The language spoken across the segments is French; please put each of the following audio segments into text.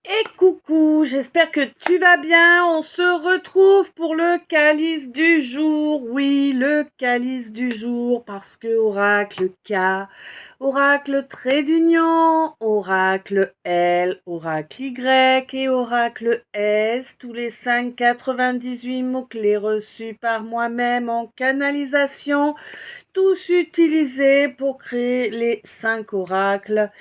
Et coucou, j'espère que tu vas bien. On se retrouve pour le calice du jour. Oui, le calice du jour parce que oracle K, oracle trait d'union, oracle L, oracle Y et oracle S. Tous les 5,98 mots-clés reçus par moi-même en canalisation, tous utilisés pour créer les 5 oracles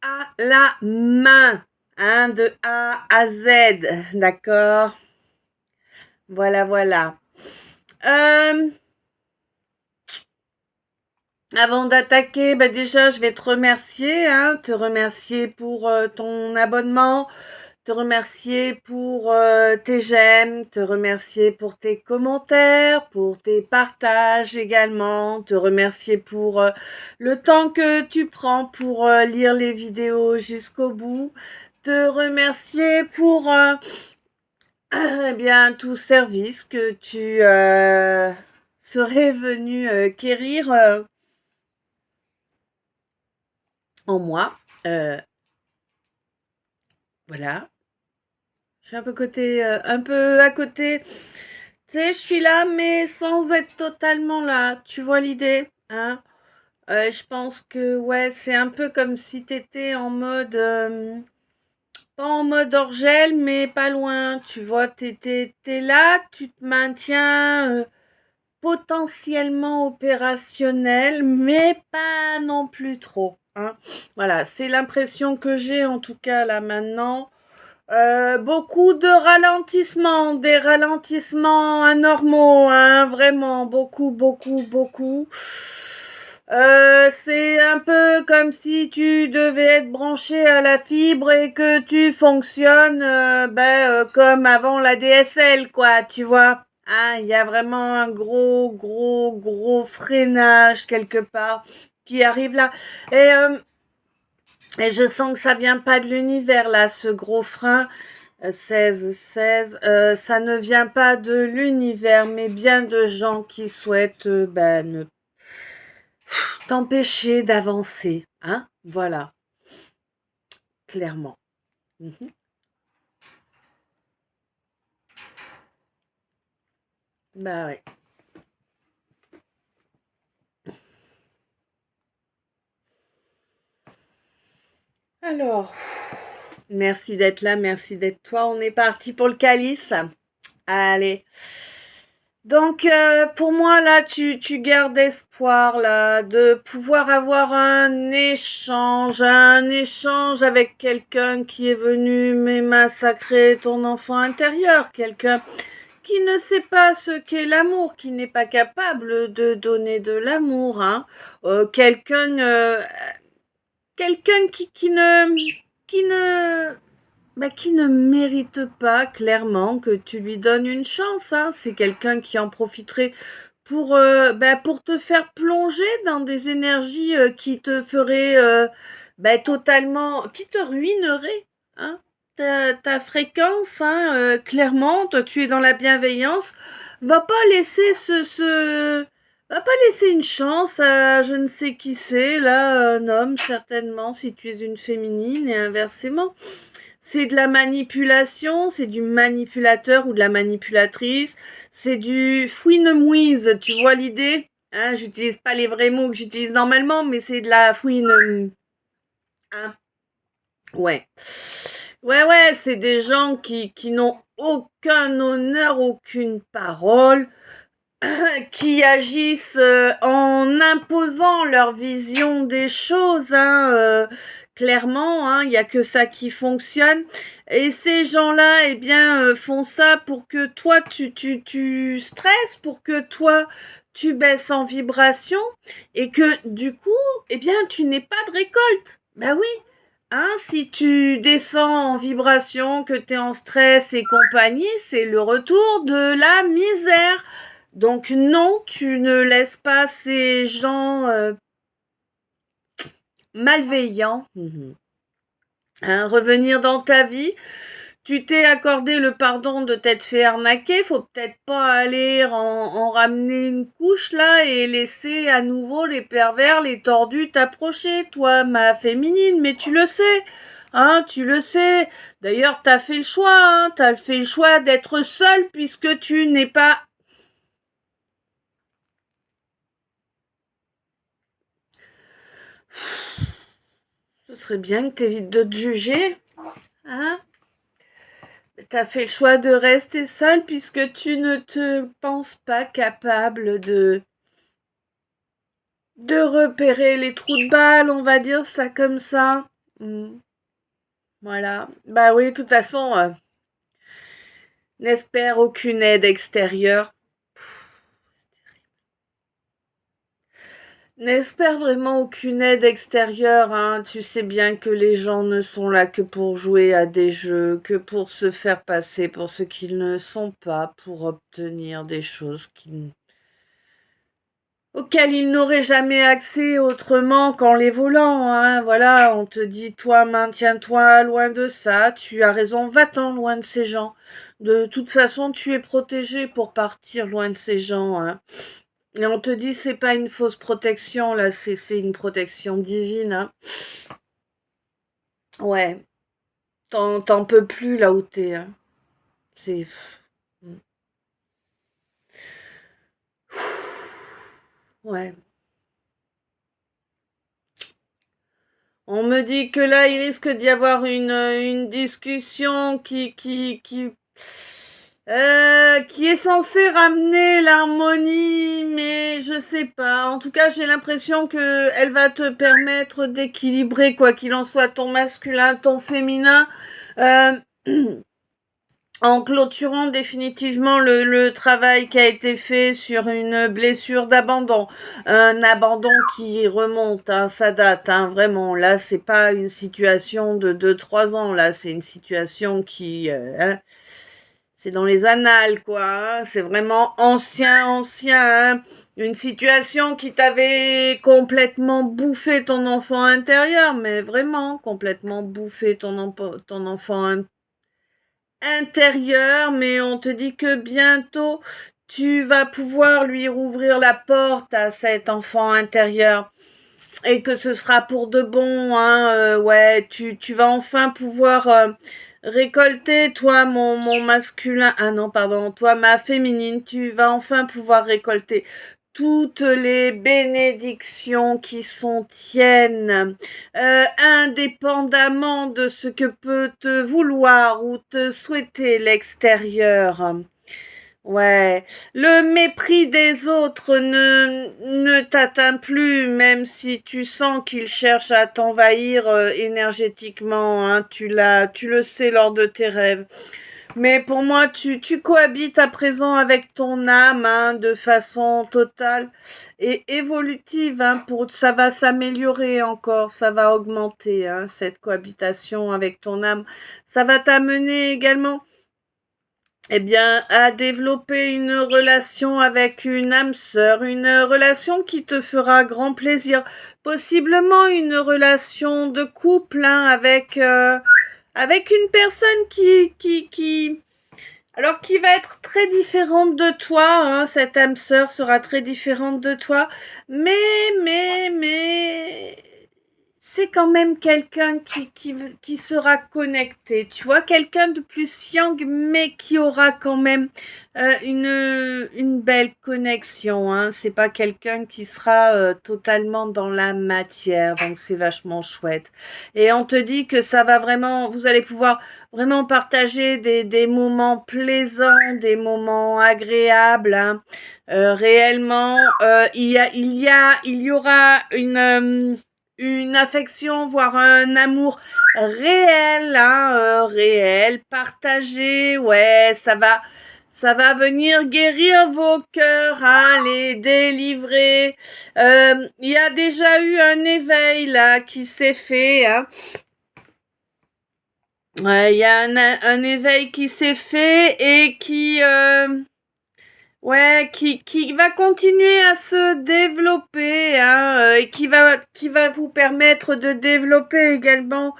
à la main. De A à Z, d'accord? Voilà, voilà. Avant d'attaquer, déjà, je vais te remercier, te remercier pour ton abonnement, te remercier pour tes j'aime, te remercier pour tes commentaires, pour tes partages également, te remercier pour le temps que tu prends pour lire les vidéos jusqu'au bout, te remercier pour tout service que tu serais venu quérir en moi. Voilà. Je suis un peu à côté. Tu sais, je suis là, mais sans être totalement là. Tu vois l'idée, hein? Je pense que ouais, c'est un peu comme si t'étais en mode, pas en mode hors-gel, mais pas loin. Tu vois, t'es là, tu te maintiens. Potentiellement opérationnel, mais pas non plus trop, hein. Voilà, c'est l'impression que j'ai en tout cas là maintenant. Beaucoup de ralentissements, des ralentissements anormaux, hein, vraiment, beaucoup, beaucoup, beaucoup. C'est un peu comme si tu devais être branché à la fibre et que tu fonctionnes comme avant la DSL, quoi, tu vois. Ah, il y a vraiment un gros, gros, gros freinage quelque part qui arrive là. Et, euh, et je sens que ça vient pas de l'univers là, ce gros frein. 16, ça ne vient pas de l'univers, mais bien de gens qui souhaitent ne t'empêcher d'avancer, hein, voilà, clairement. Mhm. Bah ouais. Alors, merci d'être là, merci d'être toi. On est parti pour le calice. Allez. Donc, pour moi, là, tu gardes espoir, là, de pouvoir avoir un échange avec quelqu'un qui est venu massacrer ton enfant intérieur, quelqu'un qui ne sait pas ce qu'est l'amour, qui n'est pas capable de donner de l'amour, hein. Quelqu'un qui ne mérite pas clairement que tu lui donnes une chance, hein. C'est quelqu'un qui en profiterait pour te faire plonger dans des énergies qui te feraient totalement, qui te ruineraient, hein. Ta fréquence, hein, clairement, toi tu es dans la bienveillance, va pas laisser va pas laisser une chance à je ne sais qui c'est, là, un homme certainement, si tu es une féminine et inversement. C'est de la manipulation, c'est du manipulateur ou de la manipulatrice, c'est du fouine-mouise, tu vois l'idée? Hein, j'utilise pas les vrais mots que j'utilise normalement, mais c'est de la fouine. Hein, ouais. Ouais, ouais, c'est des gens qui n'ont aucun honneur, aucune parole, qui agissent en imposant leur vision des choses, hein, clairement, hein, il n'y a que ça qui fonctionne. Et ces gens-là, font ça pour que toi, tu stresses, pour que toi, tu baisses en vibration, et que du coup, tu n'aies pas de récolte. Ben oui, hein, si tu descends en vibration, que tu es en stress et compagnie, c'est le retour de la misère. Donc non, tu ne laisses pas ces gens malveillants revenir dans ta vie. Tu t'es accordé le pardon de t'être fait arnaquer. Faut peut-être pas aller en ramener une couche là et laisser à nouveau les pervers, les tordus t'approcher, toi, ma féminine. Mais tu le sais. Hein, tu le sais. D'ailleurs, t'as fait le choix, hein. T'as fait le choix d'être seul puisque tu n'es pas... Ce serait bien que t'évites de te juger, hein. T'as fait le choix de rester seul puisque tu ne te penses pas capable de repérer les trous de balle, on va dire ça comme ça. Voilà. Bah oui, de toute façon, n'espère aucune aide extérieure. N'espère vraiment aucune aide extérieure, hein. Tu sais bien que les gens ne sont là que pour jouer à des jeux, que pour se faire passer pour ce qu'ils ne sont pas, pour obtenir des choses auxquelles ils n'auraient jamais accès autrement qu'en les volant, hein. Voilà, on te dit, toi, maintiens-toi loin de ça, tu as raison, va-t'en loin de ces gens. De toute façon, tu es protégé pour partir loin de ces gens, hein. Et on te dit, c'est pas une fausse protection, là, c'est une protection divine, hein. Ouais, t'en peux plus là où t'es, hein. C'est... Ouais. On me dit que là, il risque d'y avoir une discussion qui est censée ramener l'harmonie, mais je sais pas. En tout cas, j'ai l'impression que elle va te permettre d'équilibrer, quoi qu'il en soit, ton masculin, ton féminin. Euh, En clôturant définitivement le travail qui a été fait sur une blessure d'abandon, un abandon qui remonte, hein, ça date, hein, vraiment. Là, c'est pas une situation de 2-3 ans, là, c'est une situation qui, hein, c'est dans les annales, quoi. Hein, c'est vraiment ancien, ancien. Hein, une situation qui t'avait complètement bouffé ton enfant intérieur, mais vraiment complètement bouffé ton enfant intérieur, mais on te dit que bientôt tu vas pouvoir lui rouvrir la porte à cet enfant intérieur et que ce sera pour de bon, hein, ouais, tu vas enfin pouvoir récolter, toi, mon masculin, ah non, pardon, toi, ma féminine, tu vas enfin pouvoir récolter toutes les bénédictions qui sont tiennes, indépendamment de ce que peut te vouloir ou te souhaiter l'extérieur. Ouais, le mépris des autres ne t'atteint plus, même si tu sens qu'ils cherchent à t'envahir énergétiquement, hein, tu le sais lors de tes rêves. Mais pour moi, tu cohabites à présent avec ton âme, hein, de façon totale et évolutive, hein, ça va s'améliorer encore, ça va augmenter, hein, cette cohabitation avec ton âme. Ça va t'amener également, eh bien, à développer une relation avec une âme sœur, une relation qui te fera grand plaisir, possiblement une relation de couple, hein, avec une personne alors qui va être très différente de toi, hein, cette âme sœur sera très différente de toi, mais, c'est quand même quelqu'un qui sera connecté, tu vois, quelqu'un de plus yang, mais qui aura quand même une belle connexion, hein. C'est pas quelqu'un qui sera totalement dans la matière, donc c'est vachement chouette. Et on te dit que ça va vraiment, vous allez pouvoir vraiment partager des moments plaisants, des moments agréables, hein. Réellement, il y aura une affection, voire un amour réel, hein, réel, partagé, ouais, ça va venir guérir vos cœurs, hein, les délivrer. Il y a déjà eu un éveil là qui s'est fait, hein. Ouais, il y a un éveil qui s'est fait et ouais, qui va continuer à se développer, hein, et qui va vous permettre de développer également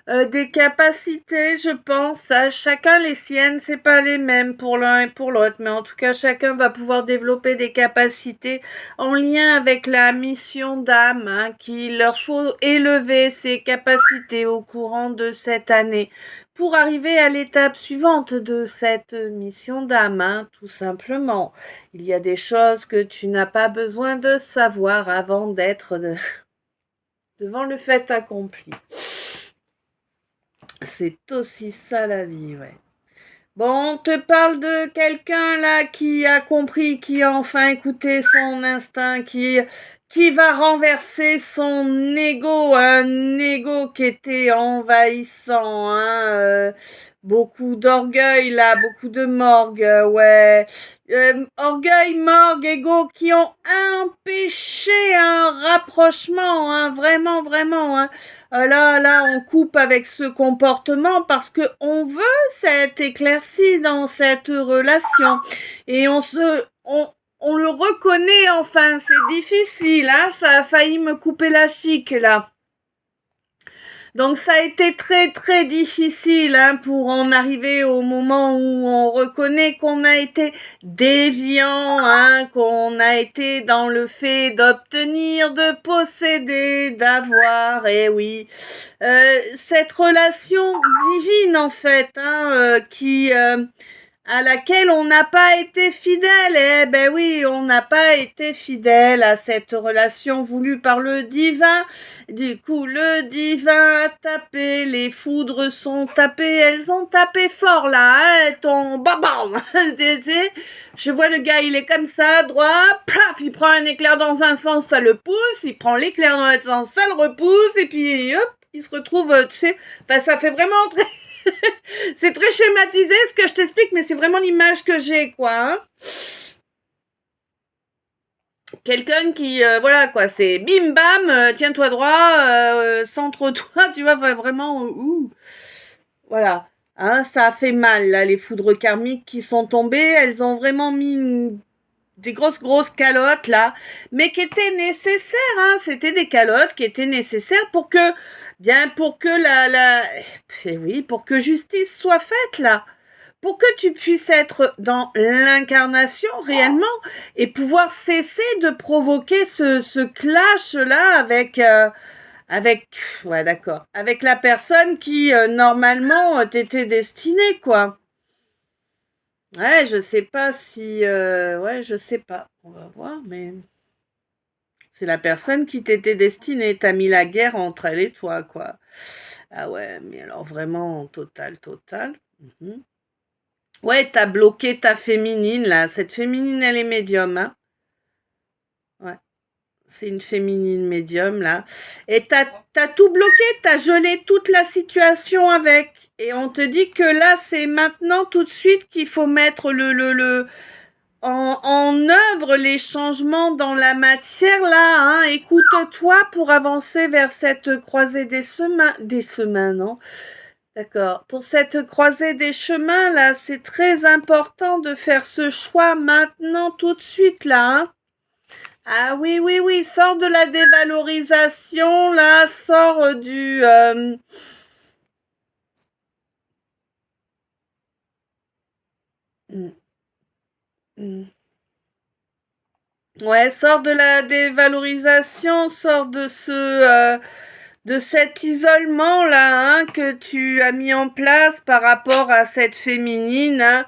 des capacités, je pense. Chacun les siennes, c'est pas les mêmes pour l'un et pour l'autre, mais en tout cas, chacun va pouvoir développer des capacités en lien avec la mission d'âme, hein, qu'il leur faut élever ces capacités au courant de cette année pour arriver à l'étape suivante de cette mission d'âme, hein, tout simplement. Il y a des choses que tu n'as pas besoin de savoir avant d'être devant le fait accompli. C'est aussi ça la vie, ouais. Bon, on te parle de quelqu'un là qui a compris, qui a enfin écouté son instinct, qui va renverser son ego, un ego qui était envahissant, hein, beaucoup d'orgueil là, beaucoup de morgue, ouais. Orgueil, morgue, ego qui ont empêché un rapprochement, hein, vraiment, vraiment, hein. Là, on coupe avec ce comportement parce que on veut cette éclaircie dans cette relation et on le reconnaît enfin, c'est difficile, hein, ça a failli me couper la chic là. Donc ça a été très très difficile, hein, pour en arriver au moment où on reconnaît qu'on a été déviant, hein, qu'on a été dans le fait d'obtenir, de posséder, d'avoir, et oui, cette relation divine en fait, hein, à laquelle on n'a pas été fidèle. Eh ben oui, on n'a pas été fidèle à cette relation voulue par le divin. Du coup, le divin a tapé, les foudres sont tapées, elles ont tapé fort là, hein, ton bam. Je vois le gars, il est comme ça, droit, plaf, il prend un éclair dans un sens, ça le pousse, il prend l'éclair dans l'autre sens, ça le repousse, et puis hop, il se retrouve, tu sais, enfin ça fait vraiment très... C'est très schématisé ce que je t'explique, mais c'est vraiment l'image que j'ai, quoi. Hein. Quelqu'un qui, voilà, quoi, c'est bim bam, tiens-toi droit, centre-toi, tu vois, vraiment, voilà. Hein, ça a fait mal, là, les foudres karmiques qui sont tombées, elles ont vraiment mis des grosses calottes, là, mais qui étaient nécessaires, hein, c'était des calottes qui étaient nécessaires pour que oui, pour que justice soit faite, là. Pour que tu puisses être dans l'incarnation réellement et pouvoir cesser de provoquer ce clash-là ouais, d'accord, avec la personne qui, normalement, t'était destinée, quoi. Ouais, je sais pas si... ouais, je sais pas. On va voir, mais... C'est la personne qui t'était destinée. T'as mis la guerre entre elle et toi, quoi. Ah ouais, mais alors vraiment, total. Mhm. Ouais, t'as bloqué ta féminine, là. Cette féminine, elle est médium, hein. Ouais, c'est une féminine médium, là. Et t'as tout bloqué, t'as gelé toute la situation avec. Et on te dit que là, c'est maintenant, tout de suite, qu'il faut mettre en œuvre les changements dans la matière là, hein. Écoute-toi pour avancer vers cette croisée des chemins, non? D'accord. Pour cette croisée des chemins là, c'est très important de faire ce choix maintenant, tout de suite là, hein. Ah oui, sors de la dévalorisation là, sors du... mm, mm. Ouais, sors de la dévalorisation, sors de cet isolement là, hein, que tu as mis en place par rapport à cette féminine, hein,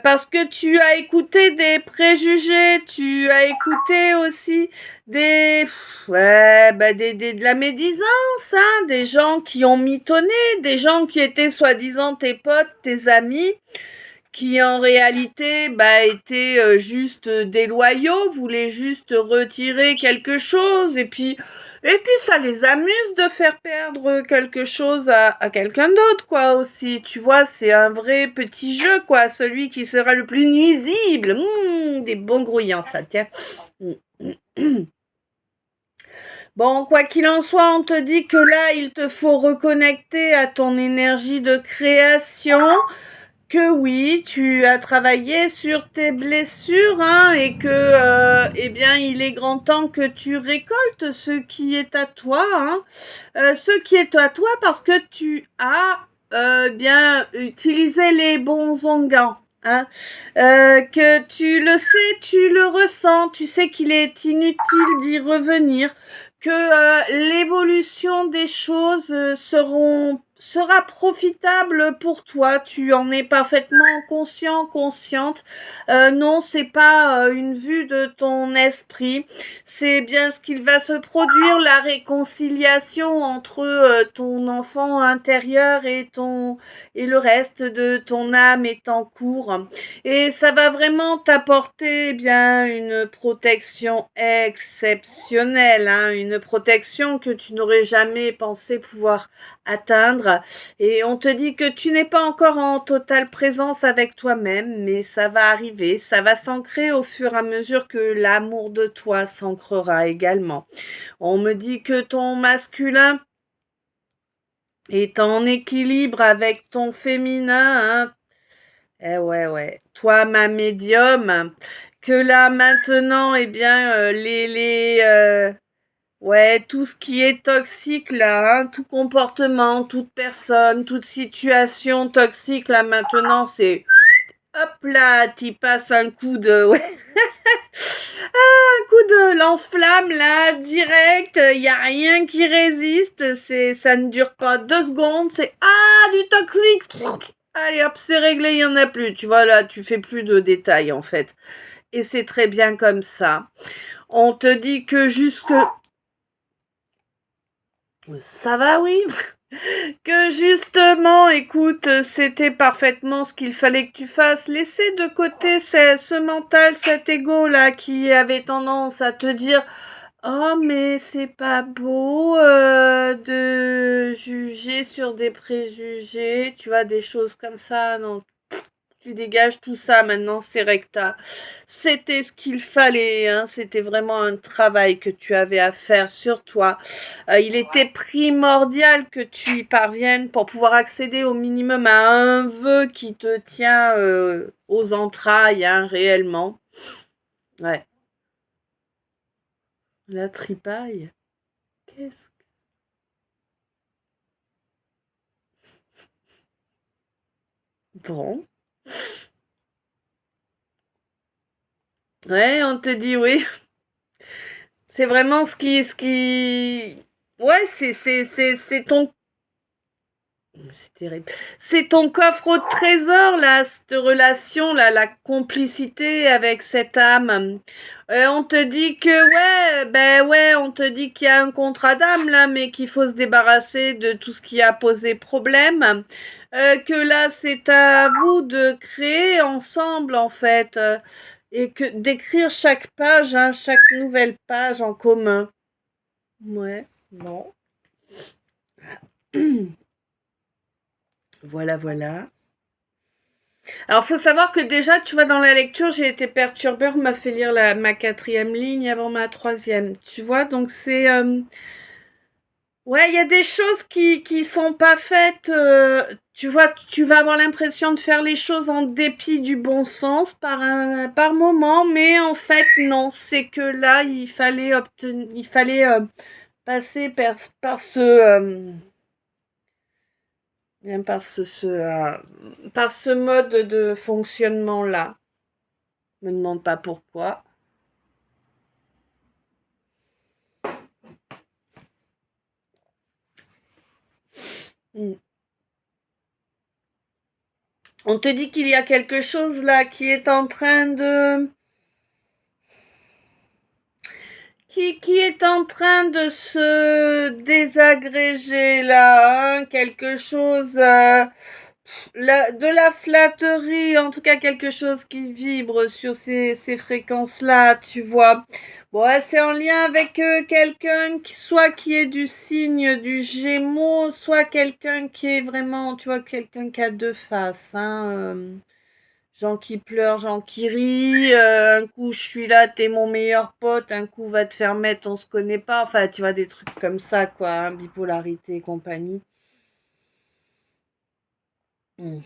parce que tu as écouté des préjugés, tu as écouté aussi de la médisance, hein, des gens qui ont mitonné, des gens qui étaient soi-disant tes potes, tes amis, qui en réalité étaient juste déloyaux, voulaient juste retirer quelque chose, et puis ça les amuse de faire perdre quelque chose à quelqu'un d'autre, quoi, aussi. Tu vois, c'est un vrai petit jeu, quoi, celui qui sera le plus nuisible. Des bons grouillants, ça, tiens. Bon, quoi qu'il en soit, on te dit que là, il te faut reconnecter à ton énergie de création, que oui, tu as travaillé sur tes blessures, hein, et que, eh bien, il est grand temps que tu récoltes ce qui est à toi, hein. Ce qui est à toi parce que tu as bien utilisé les bons onguents. Hein, que tu le sais, tu le ressens, tu sais qu'il est inutile d'y revenir, que l'évolution des choses sera profitable pour toi. Tu en es parfaitement conscient, consciente. Non, c'est pas une vue de ton esprit. C'est bien ce qu'il va se produire, la réconciliation entre ton enfant intérieur et le reste de ton âme est en cours. Et ça va vraiment t'apporter bien une protection exceptionnelle, hein, une protection que tu n'aurais jamais pensé pouvoir atteindre. Et on te dit que tu n'es pas encore en totale présence avec toi-même, mais ça va arriver, ça va s'ancrer au fur et à mesure que l'amour de toi s'ancrera également. On me dit que ton masculin est en équilibre avec ton féminin, hein. Eh ouais, ouais. Toi, ma médium, que là maintenant, eh bien, ouais, tout ce qui est toxique là, hein, tout comportement, toute personne, toute situation toxique là maintenant, c'est hop là, t'y passes un coup de, ouais, un coup de lance-flamme là, direct, y a rien qui résiste, ça ne dure pas 2 secondes, c'est du toxique. Allez hop, c'est réglé, il y en a plus. Tu vois là, tu fais plus de détails en fait. Et c'est très bien comme ça. On te dit que jusque ça va, oui. Que justement, écoute, c'était parfaitement ce qu'il fallait que tu fasses. Laisser de côté ce mental, cet ego là qui avait tendance à te dire oh mais c'est pas beau de juger sur des préjugés, tu vois, des choses comme ça. Non, tu dégages tout ça maintenant, c'est recta. C'était ce qu'il fallait, hein. C'était vraiment un travail que tu avais à faire sur toi. Il était primordial que tu y parviennes pour pouvoir accéder au minimum à un vœu qui te tient aux entrailles, hein, réellement. Ouais. La tripaille. Qu'est-ce que... Bon. Ouais, on te dit oui. C'est vraiment Ouais, c'est ton... C'est terrible. C'est ton coffre au trésor, là, cette relation, là, la complicité avec cette âme. On te dit que, ouais, ben ouais, on te dit qu'il y a un contrat d'âme, là, mais qu'il faut se débarrasser de tout ce qui a posé problème. Que là, c'est à vous de créer ensemble, en fait. Et que d'écrire chaque page, hein, chaque nouvelle page en commun. Ouais, bon. Voilà, voilà. Alors, faut savoir que déjà, tu vois, dans la lecture, j'ai été perturbée. On m'a fait lire ma 4e ligne avant ma 3e. Tu vois, donc c'est... Ouais, il y a des choses qui sont pas faites. Tu vois, tu vas avoir l'impression de faire les choses en dépit du bon sens par moment, mais en fait, non. C'est que là, il fallait passer par ce... bien par ce mode de fonctionnement-là. Me demande pas pourquoi. Mm. On te dit qu'il y a quelque chose là qui est en train de se désagréger là, hein, quelque chose de la flatterie, en tout cas quelque chose qui vibre sur ces fréquences-là, tu vois. Bon, ouais, c'est en lien avec quelqu'un soit qui est du signe du Gémeaux, soit quelqu'un qui est vraiment, tu vois, quelqu'un qui a 2 faces, hein. Gens qui pleurent, gens qui rient, un coup je suis là, t'es mon meilleur pote, un coup va te faire mettre, on se connaît pas, enfin tu vois, des trucs comme ça, quoi, hein, bipolarité et compagnie. Mm.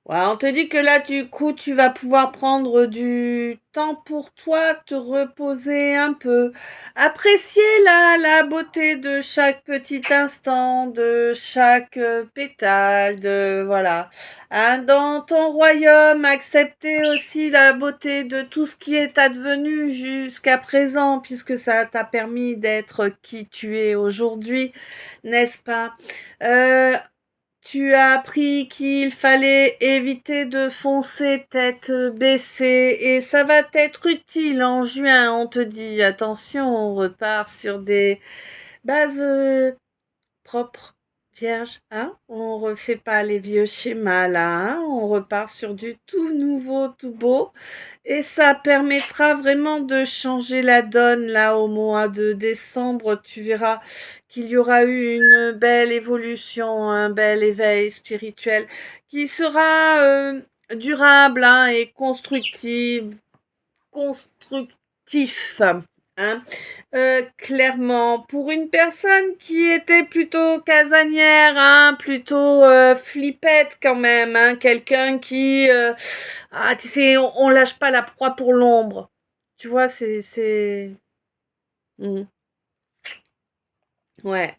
Ouais, on te dit que là, du coup, tu vas pouvoir prendre du temps pour toi, te reposer un peu, apprécier la beauté de chaque petit instant, de chaque pétale, voilà. Hein, dans ton royaume, accepter aussi la beauté de tout ce qui est advenu jusqu'à présent, puisque ça t'a permis d'être qui tu es aujourd'hui, n'est-ce pas? Euh, Tu as appris qu'il fallait éviter de foncer tête baissée et ça va t'être utile en juin. On te dit attention, on repart sur des bases propre, vierge, hein? On refait pas les vieux schémas là, hein? On repart sur du tout nouveau, tout beau. Et ça permettra vraiment de changer la donne là au mois de décembre. Tu verras qu'il y aura eu une belle évolution, un bel éveil spirituel qui sera durable hein, et constructif. Hein. Clairement, pour une personne qui était plutôt casanière, hein, plutôt flippette quand même, hein, quelqu'un qui, ah, tu sais, on lâche pas la proie pour l'ombre. Tu vois, Hmm. Ouais.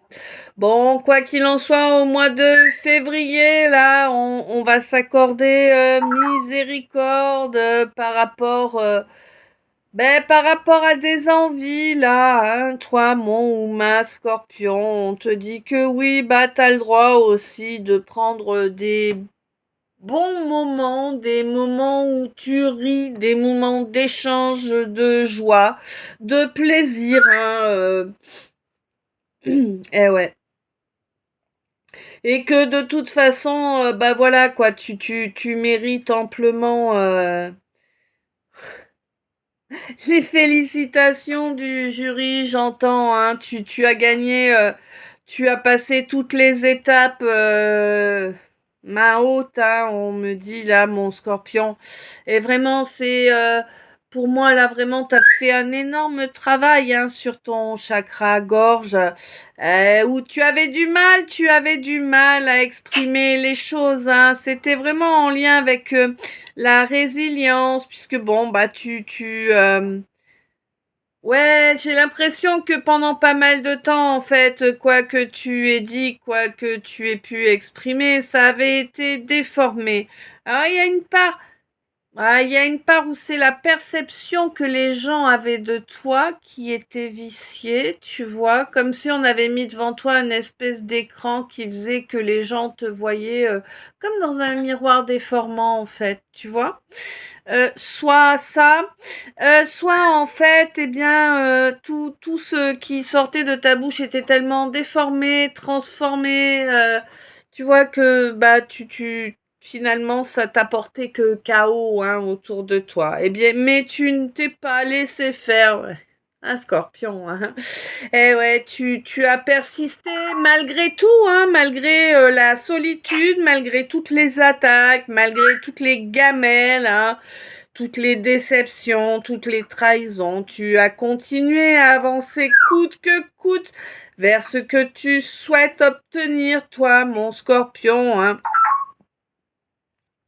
Bon, quoi qu'il en soit, au mois de février, là, on va s'accorder miséricorde par rapport à des envies, là, hein, toi, mon ou ma scorpion, on te dit que oui, bah, t'as le droit aussi de prendre des bons moments, des moments où tu ris, des moments d'échange, de joie, de plaisir, hein, eh ouais. Et que de toute façon, bah voilà, quoi, tu mérites amplement, les félicitations du jury, j'entends, hein, tu as gagné, tu as passé toutes les étapes main haute, hein, on me dit là, mon scorpion. Et vraiment, c'est pour moi là, vraiment, t'as fait un énorme travail hein, sur ton chakra gorge, où tu avais du mal à exprimer les choses. Hein. C'était vraiment en lien avec la résilience, puisque bon, bah ouais, j'ai l'impression que pendant pas mal de temps, en fait, quoi que tu aies dit, quoi que tu aies pu exprimer, ça avait été déformé. Alors, il y a une part où c'est la perception que les gens avaient de toi qui était viciée, tu vois, comme si on avait mis devant toi une espèce d'écran qui faisait que les gens te voyaient comme dans un miroir déformant, en fait, tu vois. Soit ça, soit en fait, eh bien, tout ce qui sortait de ta bouche était tellement déformé, transformé, tu vois que bah finalement ça t'apportait que chaos hein, autour de toi. Eh bien, mais tu ne t'es pas laissé faire. Ouais. Un scorpion, hein. Eh ouais, tu as persisté malgré tout, hein, malgré la solitude, malgré toutes les attaques, malgré toutes les gamelles, hein toutes les déceptions, toutes les trahisons, tu as continué à avancer coûte que coûte vers ce que tu souhaites obtenir, toi, mon scorpion, hein.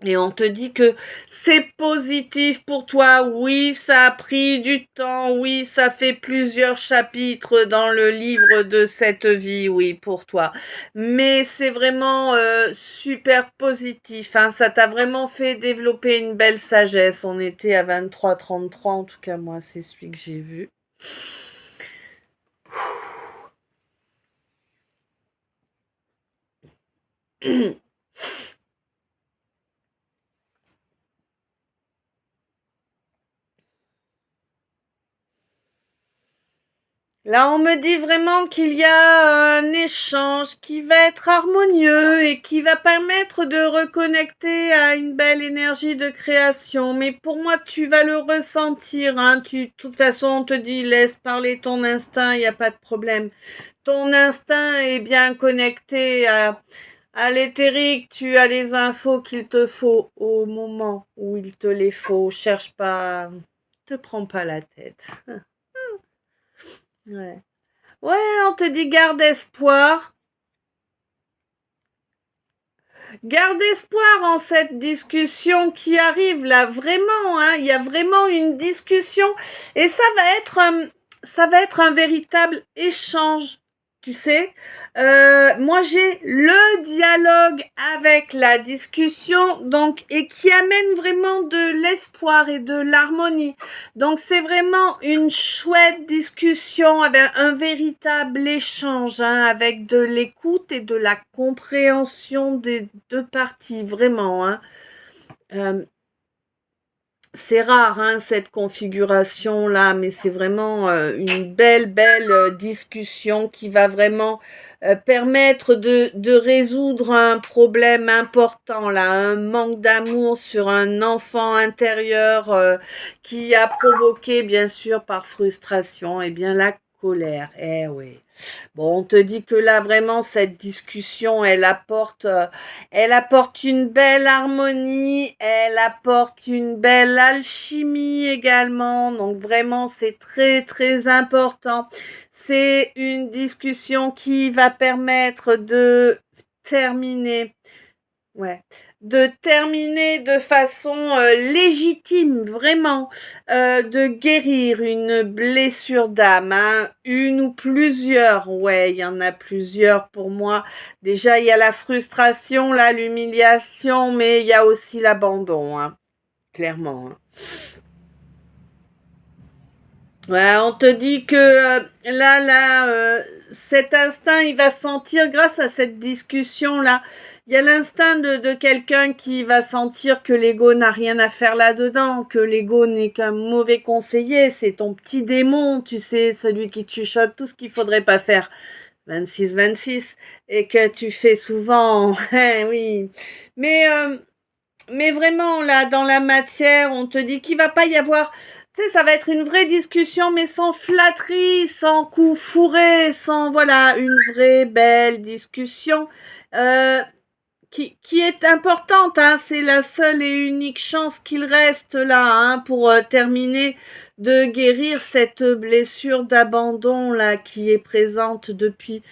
Et on te dit que c'est positif pour toi. Oui, ça a pris du temps. Oui, ça fait plusieurs chapitres dans le livre de cette vie. Oui, pour toi. Mais c'est vraiment super positif. Hein. Ça t'a vraiment fait développer une belle sagesse. On était à 23-33. En tout cas, moi, c'est celui que j'ai vu. Là, on me dit vraiment qu'il y a un échange qui va être harmonieux et qui va permettre de reconnecter à une belle énergie de création. Mais pour moi, tu vas le ressentir. Hein. De toute façon, on te dit laisse parler ton instinct, il n'y a pas de problème. Ton instinct est bien connecté à l'éthérique. Tu as les infos qu'il te faut au moment où il te les faut. Cherche pas, te prends pas la tête. Ouais. Ouais, on te dit garde espoir. Garde espoir en cette discussion qui arrive là, vraiment, hein, il y a vraiment une discussion et ça va être un véritable échange, tu sais. Moi, j'ai le dialogue avec la discussion, donc, et qui amène vraiment de l'espoir et de l'harmonie. Donc, c'est vraiment une chouette discussion avec un véritable échange, hein, avec de l'écoute et de la compréhension des deux parties, vraiment, hein. Euh, c'est rare, hein, cette configuration-là, mais c'est vraiment une belle discussion qui va vraiment permettre de résoudre un problème important, là, un manque d'amour sur un enfant intérieur qui a provoqué, bien sûr, par frustration, eh bien, la colère. Eh oui. Bon, on te dit que là, vraiment, cette discussion, elle apporte une belle harmonie, elle apporte une belle alchimie également. Donc, vraiment, c'est très important. C'est une discussion qui va permettre de terminer. Ouais, de terminer de façon légitime, vraiment, de guérir une blessure d'âme, hein, une ou plusieurs. Ouais, il y en a plusieurs pour moi. Déjà, il y a la frustration, là, l'humiliation, mais il y a aussi l'abandon, hein, clairement, hein. Ouais, on te dit que cet instinct, il va sentir, grâce à cette discussion-là, il y a l'instinct de quelqu'un qui va sentir que l'ego n'a rien à faire là-dedans, que l'ego n'est qu'un mauvais conseiller, c'est ton petit démon, tu sais, celui qui te chuchote tout ce qu'il faudrait pas faire. 26, et que tu fais souvent, oui. Mais mais vraiment, là, dans la matière, on te dit qu'il va pas y avoir... Tu sais, ça va être une vraie discussion, mais sans flatterie, sans coups fourrés, sans... Voilà, une vraie belle discussion euh, qui est importante, hein. C'est la seule et unique chance qu'il reste là, hein, pour terminer de guérir cette blessure d'abandon là qui est présente depuis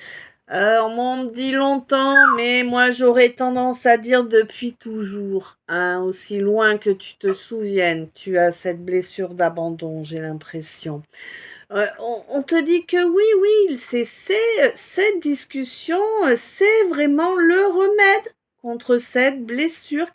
on m'en dit longtemps, mais moi j'aurais tendance à dire depuis toujours, hein, aussi loin que tu te souviennes, tu as cette blessure d'abandon, j'ai l'impression. On te dit que oui, cette discussion, c'est vraiment le remède contre cette blessure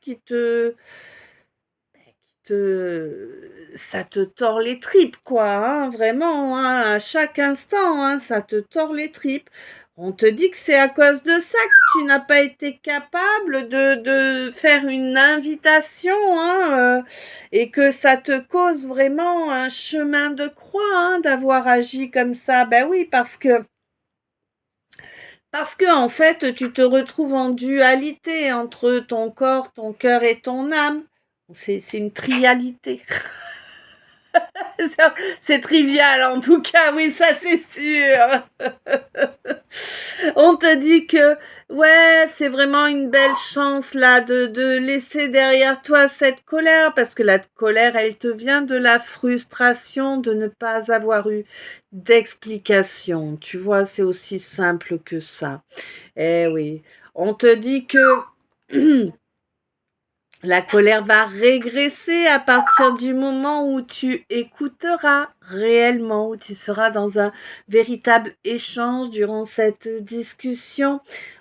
ça te tord les tripes, quoi, hein, vraiment, hein, à chaque instant, hein, ça te tord les tripes. On te dit que c'est à cause de ça que tu n'as pas été capable de faire une invitation, hein, et que ça te cause vraiment un chemin de croix, hein, d'avoir agi comme ça. Ben oui, parce que en fait, tu te retrouves en dualité entre ton corps, ton cœur et ton âme. C'est une trialité. C'est trivial en tout cas, oui, ça c'est sûr. On te dit que, ouais, c'est vraiment une belle chance là de laisser derrière toi cette colère, parce que la colère, elle te vient de la frustration de ne pas avoir eu d'explication. Tu vois, c'est aussi simple que ça. Eh oui, on te dit que la colère va régresser à partir du moment où tu écouteras réellement, où tu seras dans un véritable échange durant cette discussion.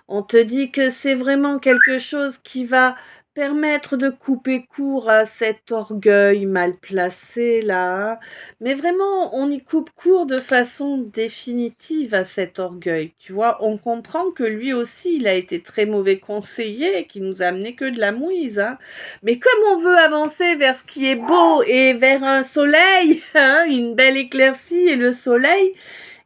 On te dit que c'est vraiment quelque chose qui va permettre de couper court à cet orgueil mal placé là, hein. Mais vraiment, on y coupe court de façon définitive à cet orgueil. Tu vois, on comprend que lui aussi, il a été très mauvais conseiller et qu'il nous a amené que de la mouise, hein. Mais comme on veut avancer vers ce qui est beau et vers un soleil, hein, une belle éclaircie et le soleil,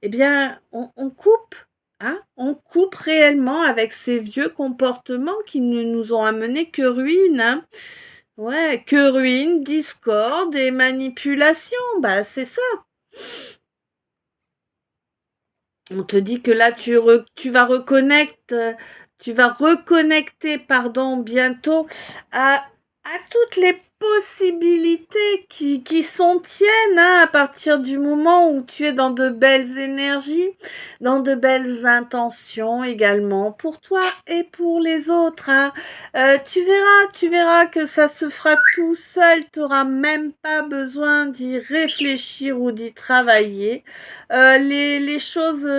eh bien, on coupe, hein, on coupe réellement avec ces vieux comportements qui ne nous ont amené que ruine, hein. Ouais, que ruine, discorde et manipulation, bah c'est ça. On te dit que là, tu vas reconnecter, pardon, bientôt à à toutes les possibilités qui sont tiennes, hein, à partir du moment où tu es dans de belles énergies, dans de belles intentions également pour toi et pour les autres, hein. Tu verras que ça se fera tout seul, tu n'auras même pas besoin d'y réfléchir ou d'y travailler. Les choses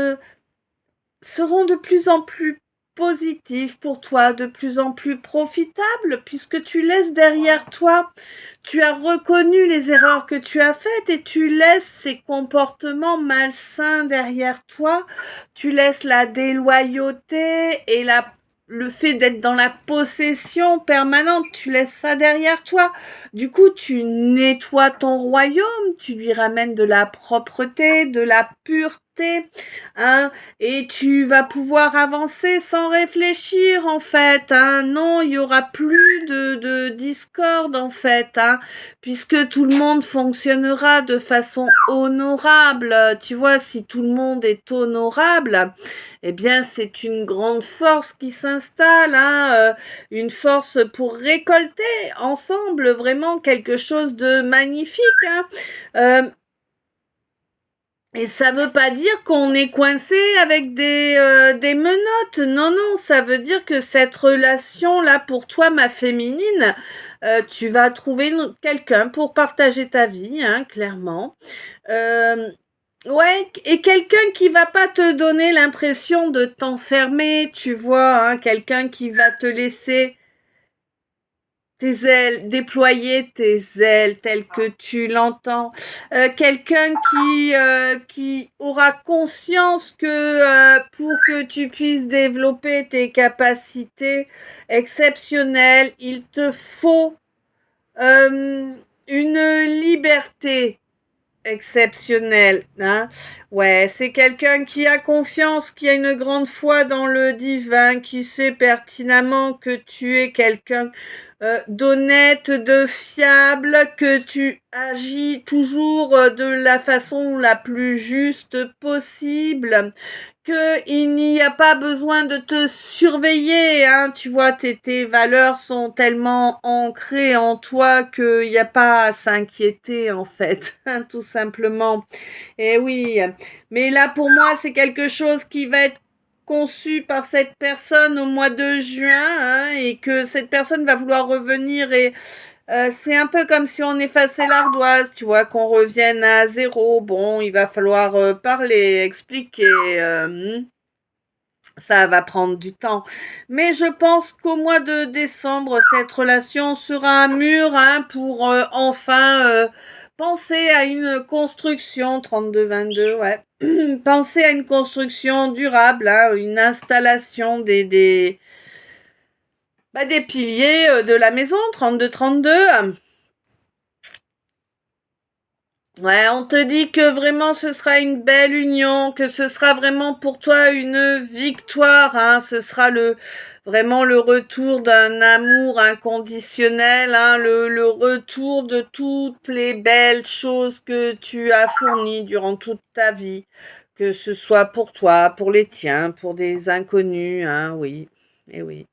seront de plus en plus positives pour toi, de plus en plus profitables, puisque tu laisses derrière toi, tu as reconnu les erreurs que tu as faites et tu laisses ces comportements malsains derrière toi, tu laisses la déloyauté et le fait d'être dans la possession permanente, tu laisses ça derrière toi. Du coup, tu nettoies ton royaume, tu lui ramènes de la propreté, de la pureté, hein, et tu vas pouvoir avancer sans réfléchir en fait, hein. Non, il y aura plus de discorde en fait, hein, puisque tout le monde fonctionnera de façon honorable. Tu vois, si tout le monde est honorable, eh bien c'est une grande force qui s'installe, hein, une force pour récolter ensemble vraiment quelque chose de magnifique, hein. Et ça veut pas dire qu'on est coincé avec des menottes. Non, non, ça veut dire que cette relation-là, pour toi, ma féminine, tu vas trouver quelqu'un pour partager ta vie, hein, clairement. Euh, ouais, et quelqu'un qui va pas te donner l'impression de t'enfermer, tu vois, hein, quelqu'un qui va te laisser tes ailes, déployer tes ailes telles que tu l'entends. Quelqu'un qui aura conscience que pour que tu puisses développer tes capacités exceptionnelles, il te faut euh, une liberté exceptionnelle, hein. Ouais, c'est quelqu'un qui a confiance, qui a une grande foi dans le divin, qui sait pertinemment que tu es quelqu'un d'honnête, de fiable, que tu agis toujours de la façon la plus juste possible, que il n'y a pas besoin de te surveiller, hein. Tu vois, tes valeurs sont tellement ancrées en toi qu'il n'y a pas à s'inquiéter, en fait, hein, tout simplement. Et oui, mais là, pour moi, c'est quelque chose qui va être conçu par cette personne au mois de juin, hein, et que cette personne va vouloir revenir et c'est un peu comme si on effaçait l'ardoise, tu vois, qu'on revienne à zéro. Bon, il va falloir parler, expliquer. Ça va prendre du temps. Mais je pense qu'au mois de décembre, cette relation sera mûre, hein, pour enfin penser à une construction 32-22, ouais. Penser à une construction durable, hein, une installation des piliers de la maison 32-32. Ouais, on te dit que vraiment ce sera une belle union, que ce sera vraiment pour toi une victoire, hein. Ce sera vraiment le retour d'un amour inconditionnel, hein, le retour de toutes les belles choses que tu as fournies durant toute ta vie, que ce soit pour toi, pour les tiens, pour des inconnus, hein, oui, et oui.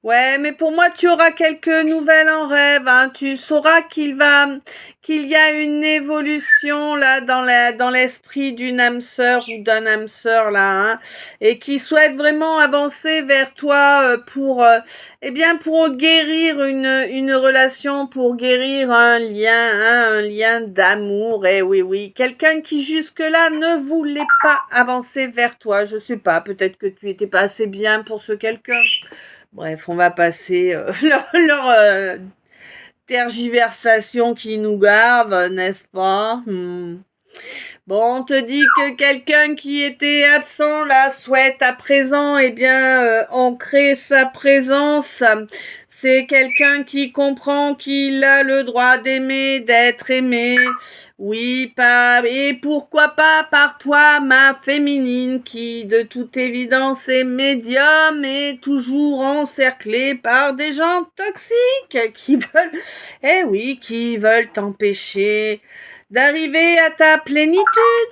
Ouais, mais pour moi, tu auras quelques nouvelles en rêve, hein. Tu sauras qu'il y a une évolution là dans l'esprit d'une âme sœur ou d'un âme sœur là, hein, et qui souhaite vraiment avancer vers toi eh bien, pour guérir une relation, pour guérir un lien, hein, un lien d'amour. Eh oui, oui, quelqu'un qui jusque-là ne voulait pas avancer vers toi. Je sais pas, peut-être que tu étais pas assez bien pour ce quelqu'un. Bref, on va passer leur tergiversation qui nous gave, n'est-ce pas? Bon, on te dit que quelqu'un qui était absent là souhaite à présent, eh bien, ancrer sa présence. C'est quelqu'un qui comprend qu'il a le droit d'aimer, d'être aimé. Oui, pas, et pourquoi pas par toi, ma féminine, qui de toute évidence est médium et toujours encerclée par des gens toxiques qui veulent, eh oui, qui veulent t'empêcher d'arriver à ta plénitude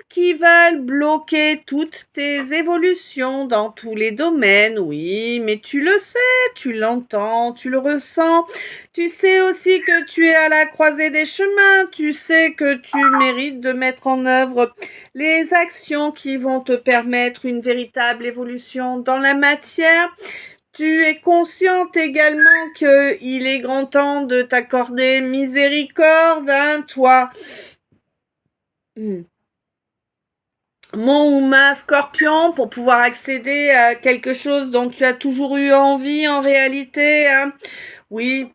qui veulent bloquer toutes tes évolutions dans tous les domaines. Oui, mais tu le sais, tu l'entends, tu le ressens. Tu sais aussi que tu es à la croisée des chemins. Tu sais que tu mérites de mettre en œuvre les actions qui vont te permettre une véritable évolution dans la matière. Tu es consciente également qu'il est grand temps de t'accorder miséricorde, hein, toi. Mon ou ma scorpion, pour pouvoir accéder à quelque chose dont tu as toujours eu envie en réalité, hein. Oui.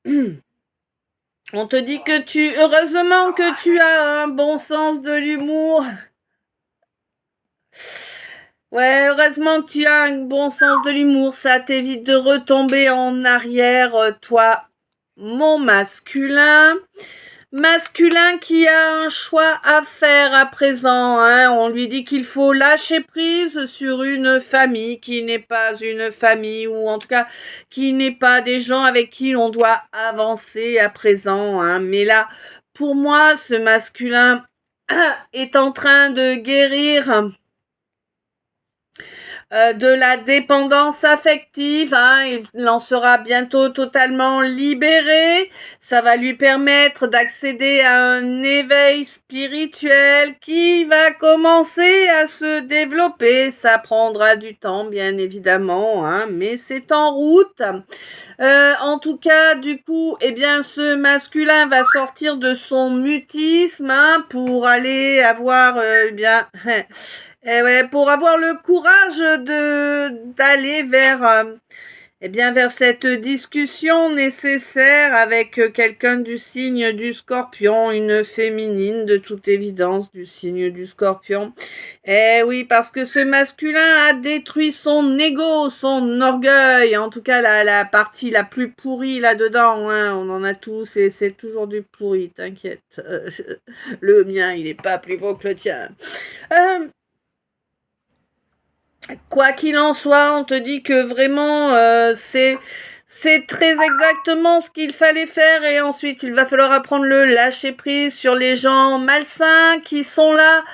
On te dit que heureusement que tu as un bon sens de l'humour. Ouais, heureusement que tu as un bon sens de l'humour, ça t'évite de retomber en arrière, toi, mon masculin. Masculin qui a un choix à faire à présent, hein. On lui dit qu'il faut lâcher prise sur une famille qui n'est pas une famille, ou en tout cas qui n'est pas des gens avec qui on doit avancer à présent, hein. Mais là, pour moi, ce masculin est en train de guérir de la dépendance affective, hein. Il en sera bientôt totalement libéré. Ça va lui permettre d'accéder à un éveil spirituel qui va commencer à se développer. Ça prendra du temps, bien évidemment, hein, mais c'est en route. En tout cas, du coup, eh bien, ce masculin va sortir de son mutisme, hein, pour aller avoir, eh bien, ouais, pour avoir le courage d'aller vers, eh bien, vers cette discussion nécessaire avec quelqu'un du signe du Scorpion, une féminine de toute évidence du signe du Scorpion. Eh oui, parce que ce masculin a détruit son ego, son orgueil, en tout cas la partie la plus pourrie là-dedans, hein. On en a tous et c'est toujours du pourri, t'inquiète. Le mien, il est pas plus beau que le tien. Quoi qu'il en soit, on te dit que vraiment c'est très exactement ce qu'il fallait faire, et ensuite il va falloir apprendre le lâcher prise sur les gens malsains qui sont là,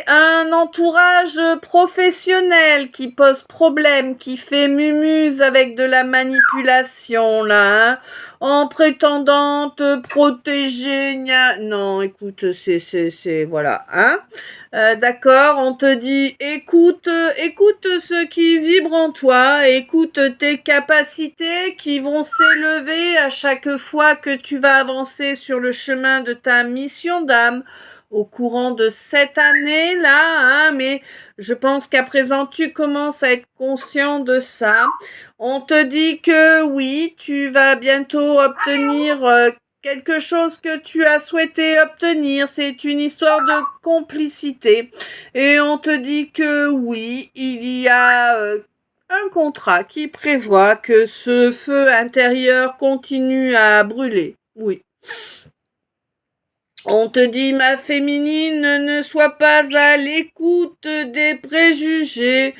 un entourage professionnel qui pose problème, qui fait mumuse avec de la manipulation là, hein, en prétendant te protéger. Non, écoute, c'est voilà, hein. D'accord, on te dit écoute ce qui vibre en toi, écoute tes capacités qui vont s'élever à chaque fois que tu vas avancer sur le chemin de ta mission d'âme au courant de cette année-là, hein, mais je pense qu'à présent tu commences à être conscient de ça. On te dit que oui, tu vas bientôt obtenir quelque chose que tu as souhaité obtenir. C'est une histoire de complicité. Et on te dit que oui, il y a un contrat qui prévoit que ce feu intérieur continue à brûler. Oui. On te dit, ma féminine, ne sois pas à l'écoute des préjugés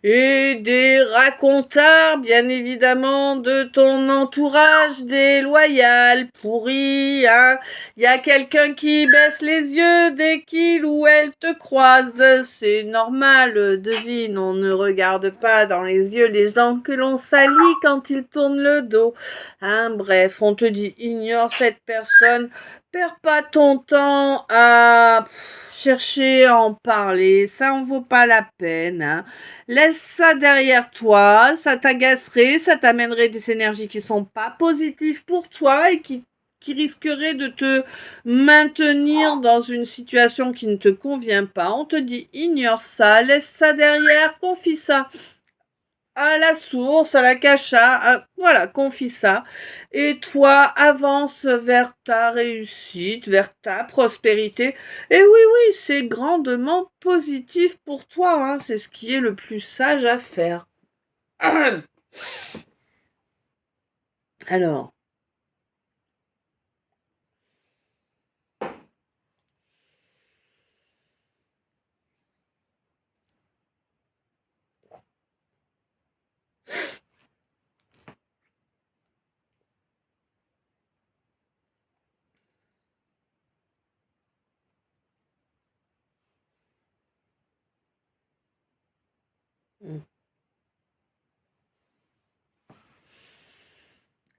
et des racontards, bien évidemment, de ton entourage déloyal, pourri, hein. Il y a quelqu'un qui baisse les yeux dès qu'il ou elle te croise. C'est normal, devine, on ne regarde pas dans les yeux les gens que l'on salit quand ils tournent le dos. Hein, bref, on te dit, ignore cette personne. Perds pas ton temps à chercher à en parler, ça en vaut pas la peine, hein. Laisse ça derrière toi, ça t'agacerait, ça t'amènerait des énergies qui sont pas positives pour toi et qui risqueraient de te maintenir dans une situation qui ne te convient pas. On te dit ignore ça, laisse ça derrière, confie ça à la source, à la cacha, voilà, confie ça. Et toi, avance vers ta réussite, vers ta prospérité. Et oui, oui, c'est grandement positif pour toi, hein. C'est ce qui est le plus sage à faire. Alors,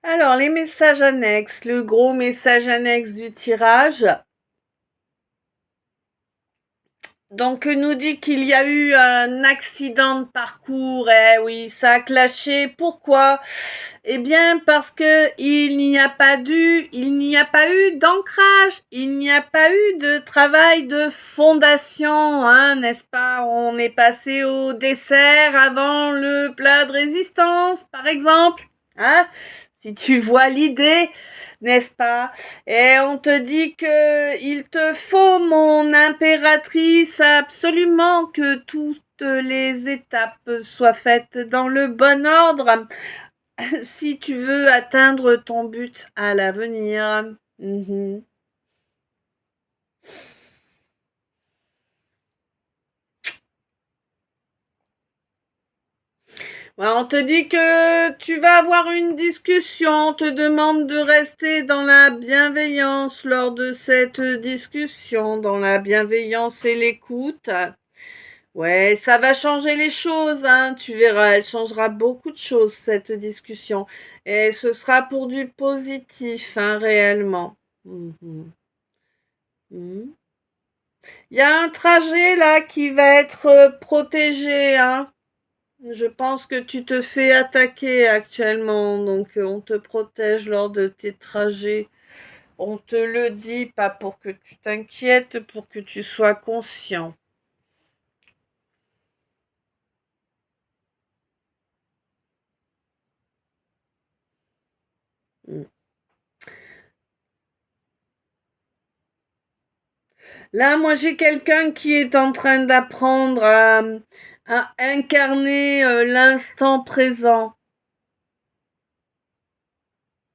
Alors, les messages annexes, le gros message annexe du tirage. Donc, nous dit qu'il y a eu un accident de parcours. Eh oui, ça a clashé. Pourquoi? Eh bien, parce que il n'y a pas eu d'ancrage. Il n'y a pas eu de travail de fondation, hein, n'est-ce pas? On est passé au dessert avant le plat de résistance, par exemple. Hein? Si tu vois l'idée, n'est-ce pas? Et on te dit que il te faut, mon impératrice, absolument que toutes les étapes soient faites dans le bon ordre si tu veux atteindre ton but à l'avenir. Mhm. Ouais, on te dit que tu vas avoir une discussion, on te demande de rester dans la bienveillance lors de cette discussion, dans la bienveillance et l'écoute. Ouais, ça va changer les choses, hein, tu verras, elle changera beaucoup de choses, cette discussion. Et ce sera pour du positif, hein, réellement. Mhm. Mhm. Il y a un trajet là qui va être protégé, hein. Je pense que tu te fais attaquer actuellement, donc on te protège lors de tes trajets. On te le dit, pas pour que tu t'inquiètes, pour que tu sois conscient. Mm. Là, moi, j'ai quelqu'un qui est en train d'apprendre à incarner l'instant présent.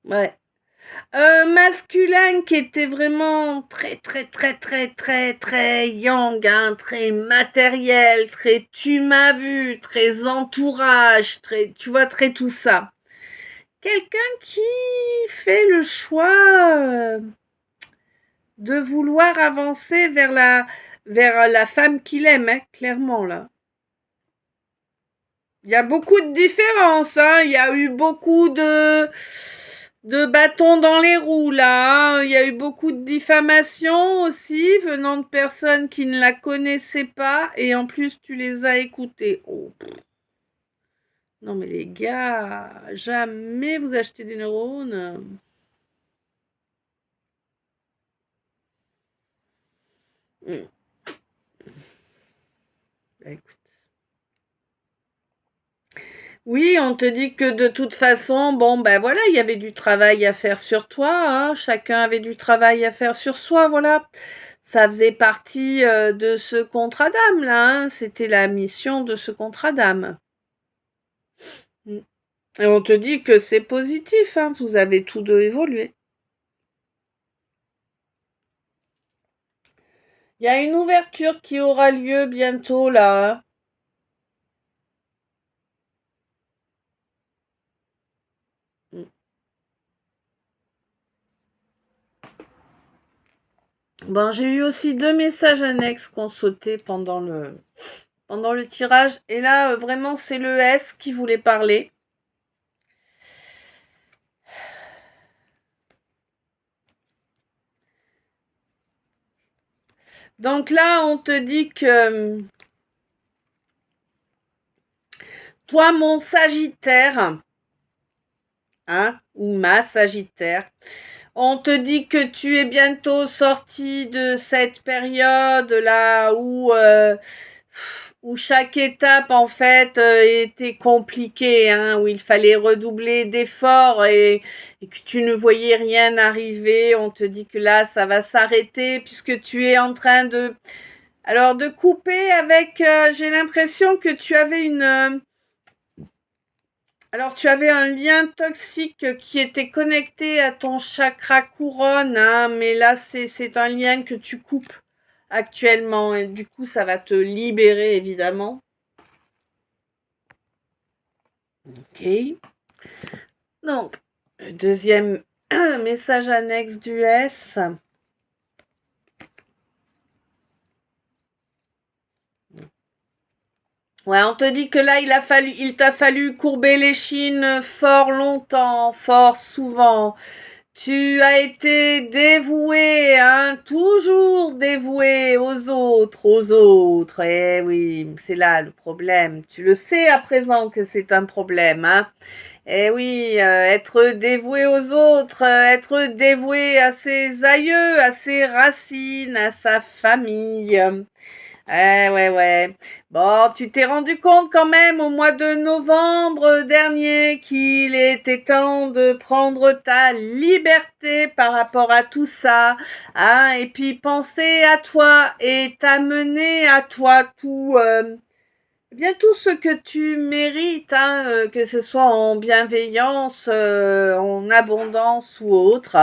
Ouais. Un masculin qui était vraiment très, très, très, très, très, très yang, hein, très matériel, très tu m'as vu, très entourage, très, tu vois, très tout ça. Quelqu'un qui fait le choix de vouloir avancer vers la femme qu'il aime, hein, clairement, là. Il y a beaucoup de différences, hein. Il y a eu beaucoup de bâtons dans les roues, là, hein. Il y a eu beaucoup de diffamations aussi, venant de personnes qui ne la connaissaient pas, et en plus, tu les as écoutées. Oh. Non, mais les gars, jamais vous achetez des neurones. Hmm. Bah, écoute. Oui, on te dit que de toute façon, bon, ben voilà, il y avait du travail à faire sur toi, hein. Chacun avait du travail à faire sur soi, voilà. Ça faisait partie de ce contrat d'âme, là, hein. C'était la mission de ce contrat d'âme. Mm. Et on te dit que c'est positif, hein. Vous avez tous deux évolué. Il y a une ouverture qui aura lieu bientôt, là, hein. Mm. Bon, j'ai eu aussi deux messages annexes qu'on sautait pendant le tirage. Et là, vraiment, c'est le S qui voulait parler. Donc là, on te dit que toi, mon Sagittaire, hein, ou ma Sagittaire, on te dit que tu es bientôt sorti de cette période là où chaque étape en fait était compliquée, hein, où il fallait redoubler d'efforts et que tu ne voyais rien arriver. On te dit que là, ça va s'arrêter puisque tu es en train de couper avec. J'ai l'impression que tu avais tu avais un lien toxique qui était connecté à ton chakra couronne, hein, mais là, c'est un lien que tu coupes actuellement. Et du coup, ça va te libérer, évidemment. Ok. Donc, le deuxième message annexe du S. Ouais, on te dit que là, il t'a fallu courber les chines fort longtemps, fort souvent. Tu as été dévoué, hein, toujours dévoué aux autres, aux autres. Eh oui, c'est là le problème. Tu le sais à présent que c'est un problème, hein. Eh oui, être dévoué aux autres, être dévoué à ses aïeux, à ses racines, à sa famille. Ouais, ouais. Bon, tu t'es rendu compte quand même au mois de novembre dernier qu'il était temps de prendre ta liberté par rapport à tout ça, hein, et puis penser à toi et t'amener à toi bien tout ce que tu mérites, hein, que ce soit en bienveillance, en abondance ou autre.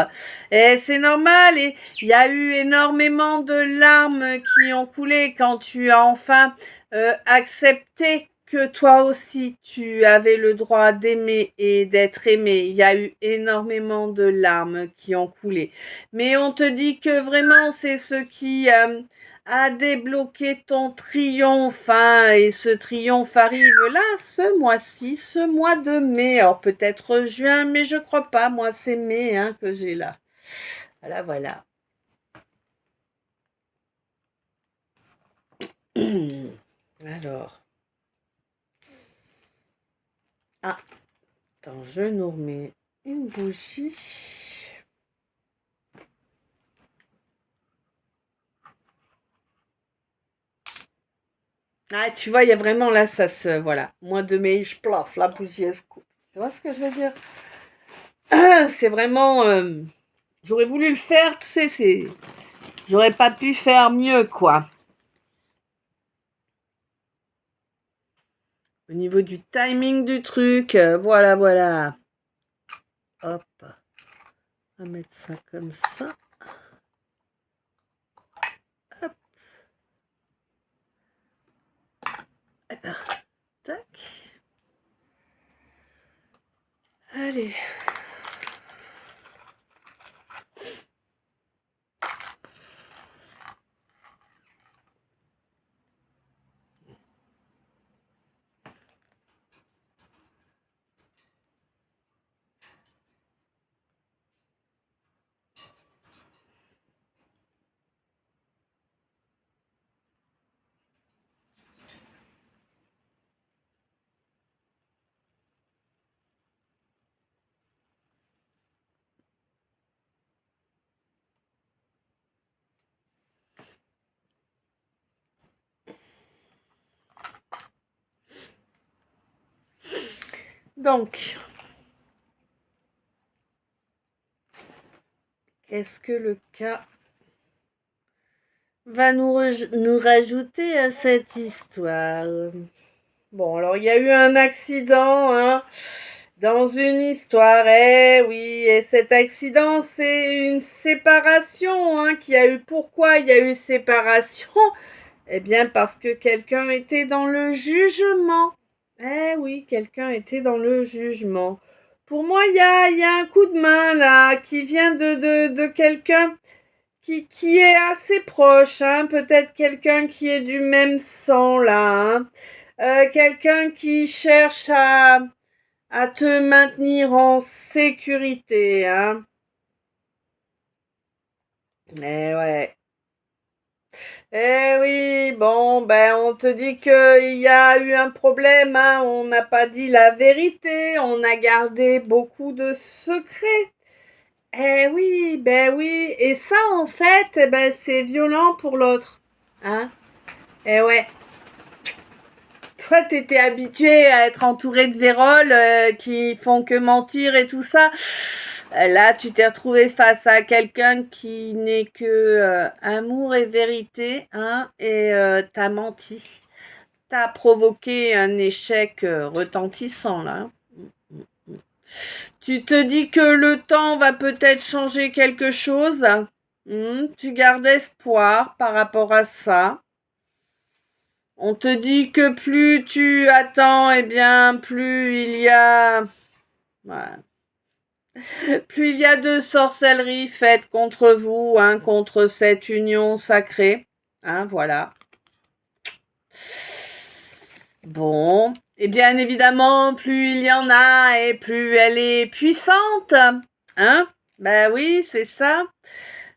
Et c'est normal, et il y a eu énormément de larmes qui ont coulé quand tu as enfin accepté que toi aussi tu avais le droit d'aimer et d'être aimé. Il y a eu énormément de larmes qui ont coulé. Mais on te dit que vraiment c'est ce qui a débloqué ton triomphe, hein, et ce triomphe arrive là, ce mois-ci, ce mois de mai. Alors peut-être juin, mais je crois pas, moi c'est mai, hein, que j'ai là. Voilà, voilà. Alors. Ah, attends, je nous remets une bougie. Ah, tu vois, il y a vraiment là, ça se... Voilà, mois de mai, je plaf, la bougie, elle se coupe. Tu vois ce que je veux dire? C'est vraiment... j'aurais voulu le faire, tu sais, c'est... J'aurais pas pu faire mieux, quoi. Au niveau du timing du truc, voilà, voilà. Hop. On va mettre ça comme ça. Hop. Alors, tac. Allez. Donc, qu'est-ce que le cas va nous rajouter à cette histoire? Bon, alors il y a eu un accident, hein, dans une histoire, eh oui, et cet accident, c'est une séparation, hein, qui a eu. Pourquoi il y a eu séparation? Eh bien, parce que quelqu'un était dans le jugement. Eh oui, quelqu'un était dans le jugement. Pour moi, il y a un coup de main là qui vient de quelqu'un qui est assez proche, hein, peut-être quelqu'un qui est du même sang là, hein. Quelqu'un qui cherche à te maintenir en sécurité, hein. Eh ouais. Eh oui, bon, ben on te dit qu'il y a eu un problème, hein. On n'a pas dit la vérité, on a gardé beaucoup de secrets. Eh oui, ben oui, et ça en fait, eh ben c'est violent pour l'autre, hein. Eh ouais. Toi, t'étais habitué à être entouré de vérolles qui font que mentir et tout ça. Là, tu t'es retrouvé face à quelqu'un qui n'est que amour et vérité, hein, et t'as menti. T'as provoqué un échec retentissant, là. Tu te dis que le temps va peut-être changer quelque chose. Tu gardes espoir par rapport à ça. On te dit que plus tu attends, eh bien, plus il y a... Voilà. Plus il y a de sorcellerie faite contre vous, hein, contre cette union sacrée. Hein, voilà. Bon, et bien évidemment, plus il y en a et plus elle est puissante. Hein? Ben oui, c'est ça.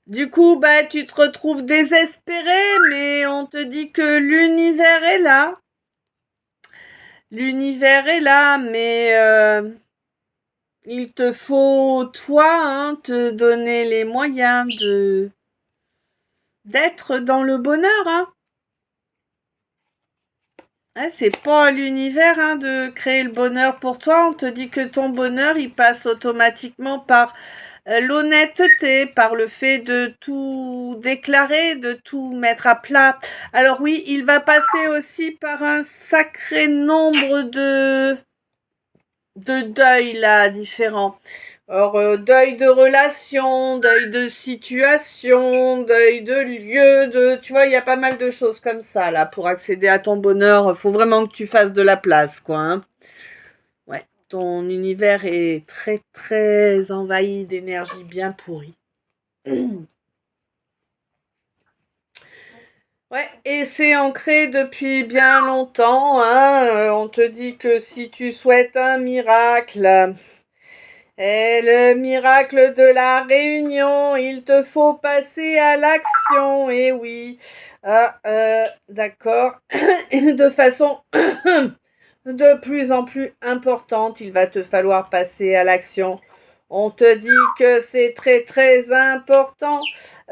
Du coup, bah tu te retrouves désespéré, mais on te dit que l'univers est là. L'univers est là, mais il te faut, toi, hein, te donner les moyens d'être dans le bonheur, hein. Hein, c'est pas à l'univers, hein, de créer le bonheur pour toi. On te dit que ton bonheur, il passe automatiquement par l'honnêteté, par le fait de tout déclarer, de tout mettre à plat. Alors oui, il va passer aussi par un sacré nombre de deuils là différents. Alors, deuil de relation, deuil de situation, deuil de lieu, tu vois, il y a pas mal de choses comme ça, là, pour accéder à ton bonheur. Faut vraiment que tu fasses de la place, quoi, hein. Ouais, ton univers est très, très envahi d'énergie bien pourrie. Ouais, et c'est ancré depuis bien longtemps, hein. On te dit que si tu souhaites un miracle, et le miracle de la réunion, il te faut passer à l'action, et oui. Ah, d'accord. De façon de plus en plus importante, il va te falloir passer à l'action. On te dit que c'est très très important,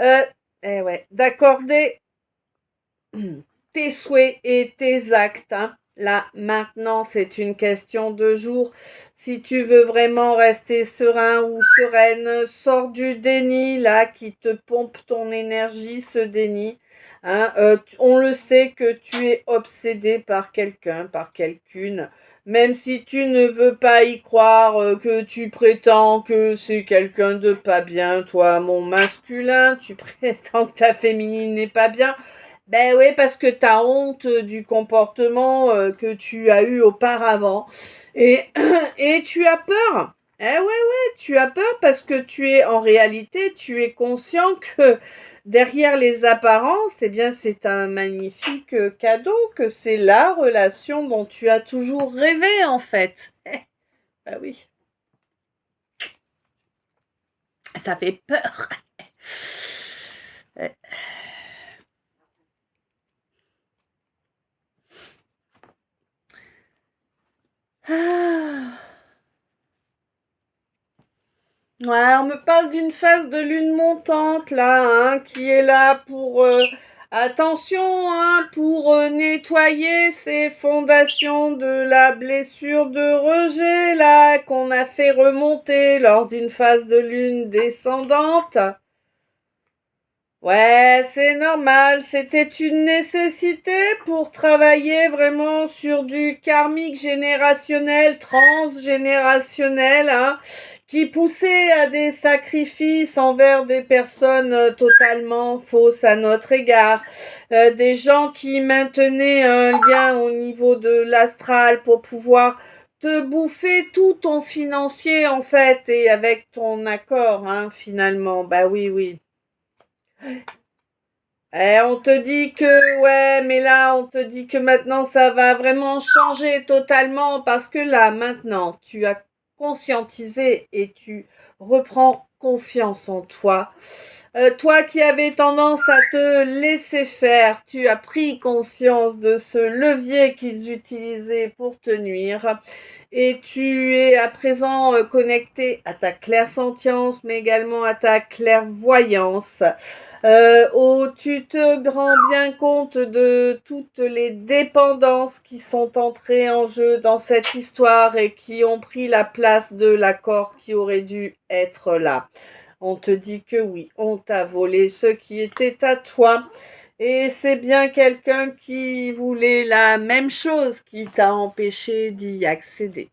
euh, ouais, d'accorder tes souhaits et tes actes, hein. Là, maintenant, c'est une question de jour. Si tu veux vraiment rester serein ou sereine, sors du déni, là, qui te pompe ton énergie, ce déni. Hein, on le sait que tu es obsédé par quelqu'un, par quelqu'une. Même si tu ne veux pas y croire, que tu prétends que c'est quelqu'un de pas bien, toi, mon masculin, tu prétends que ta féminine n'est pas bien. Ben oui, parce que tu as honte du comportement que tu as eu auparavant. Et, et tu as peur. Eh ouais, ouais, tu as peur parce que en réalité, tu es conscient que derrière les apparences, eh bien, c'est un magnifique cadeau, que c'est la relation dont tu as toujours rêvé, en fait. Ben oui, ça fait peur. Ah. Ouais, on me parle d'une phase de lune montante là, hein, qui est là pour attention, hein, pour nettoyer ces fondations de la blessure de rejet là qu'on a fait remonter lors d'une phase de lune descendante. Ouais, c'est normal, c'était une nécessité pour travailler vraiment sur du karmique générationnel, transgénérationnel, hein, qui poussait à des sacrifices envers des personnes totalement fausses à notre égard, des gens qui maintenaient un lien au niveau de l'astral pour pouvoir te bouffer tout ton financier en fait, et avec ton accord, hein, finalement, bah oui, oui. On te dit que, ouais, mais là, on te dit que maintenant, ça va vraiment changer totalement parce que là, maintenant, tu as conscientisé et tu reprends confiance en toi. Toi qui avais tendance à te laisser faire, tu as pris conscience de ce levier qu'ils utilisaient pour te nuire. Et tu es à présent connecté à ta clairsentience, mais également à ta clairvoyance, où tu te rends bien compte de toutes les dépendances qui sont entrées en jeu dans cette histoire et qui ont pris la place de l'accord qui aurait dû être là. On te dit que oui, on t'a volé ce qui était à toi. Et c'est bien quelqu'un qui voulait la même chose qui t'a empêché d'y accéder.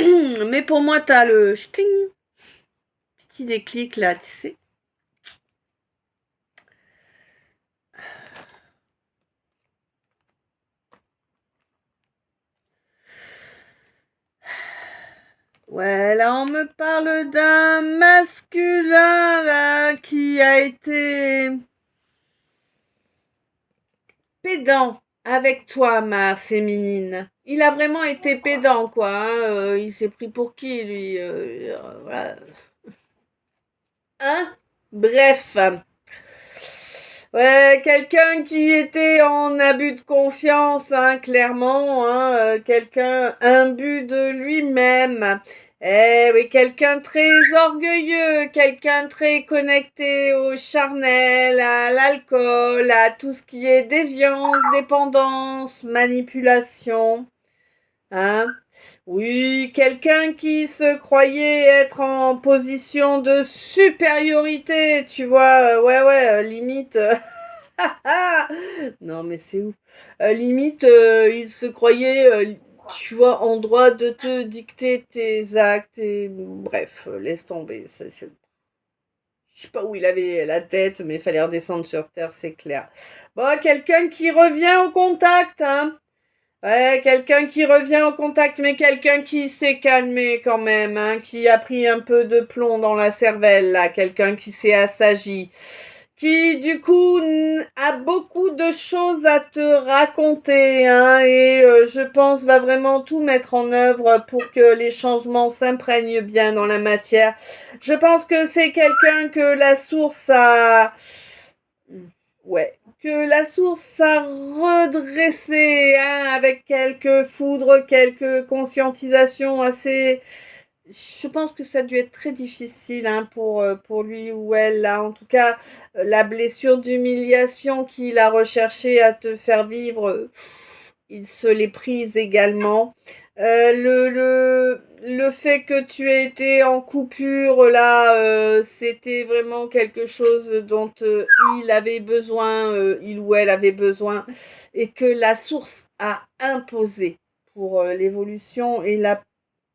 Mais pour moi, t'as le ch'ting, petit déclic là, tu sais. Ouais, là, on me parle d'un masque masculin, là, qui a été pédant avec toi, ma féminine. Il a vraiment été pédant, quoi. Hein, il s'est pris pour qui, lui voilà. Hein. Bref. Ouais, quelqu'un qui était en abus de confiance, hein, clairement, hein, quelqu'un imbu de lui-même. Eh oui, quelqu'un très orgueilleux, quelqu'un très connecté au charnel, à l'alcool, à tout ce qui est déviance, dépendance, manipulation. Hein? Oui, quelqu'un qui se croyait être en position de supériorité, tu vois, ouais, limite, non mais c'est ouf, limite, il se croyait, tu vois, en droit de te dicter tes actes, et bref, laisse tomber, je sais pas où il avait la tête, mais il fallait redescendre sur terre, c'est clair. Bon, quelqu'un qui revient au contact, hein. Ouais, quelqu'un qui revient au contact, mais quelqu'un qui s'est calmé quand même, hein, qui a pris un peu de plomb dans la cervelle, là, quelqu'un qui s'est assagi, qui du coup a beaucoup de choses à te raconter, hein, et je pense va vraiment tout mettre en œuvre pour que les changements s'imprègnent bien dans la matière. Je pense que c'est quelqu'un que la source a... Ouais, que la source a redressé, hein, avec quelques foudres, quelques conscientisations assez... Je pense que ça a dû être très difficile, hein, pour lui ou elle, là. En tout cas, la blessure d'humiliation qu'il a recherché à te faire vivre, il se l'est prise également. Le fait que tu aies été en coupure, là, c'était vraiment quelque chose dont il avait besoin, il ou elle avait besoin, et que la source a imposé pour l'évolution et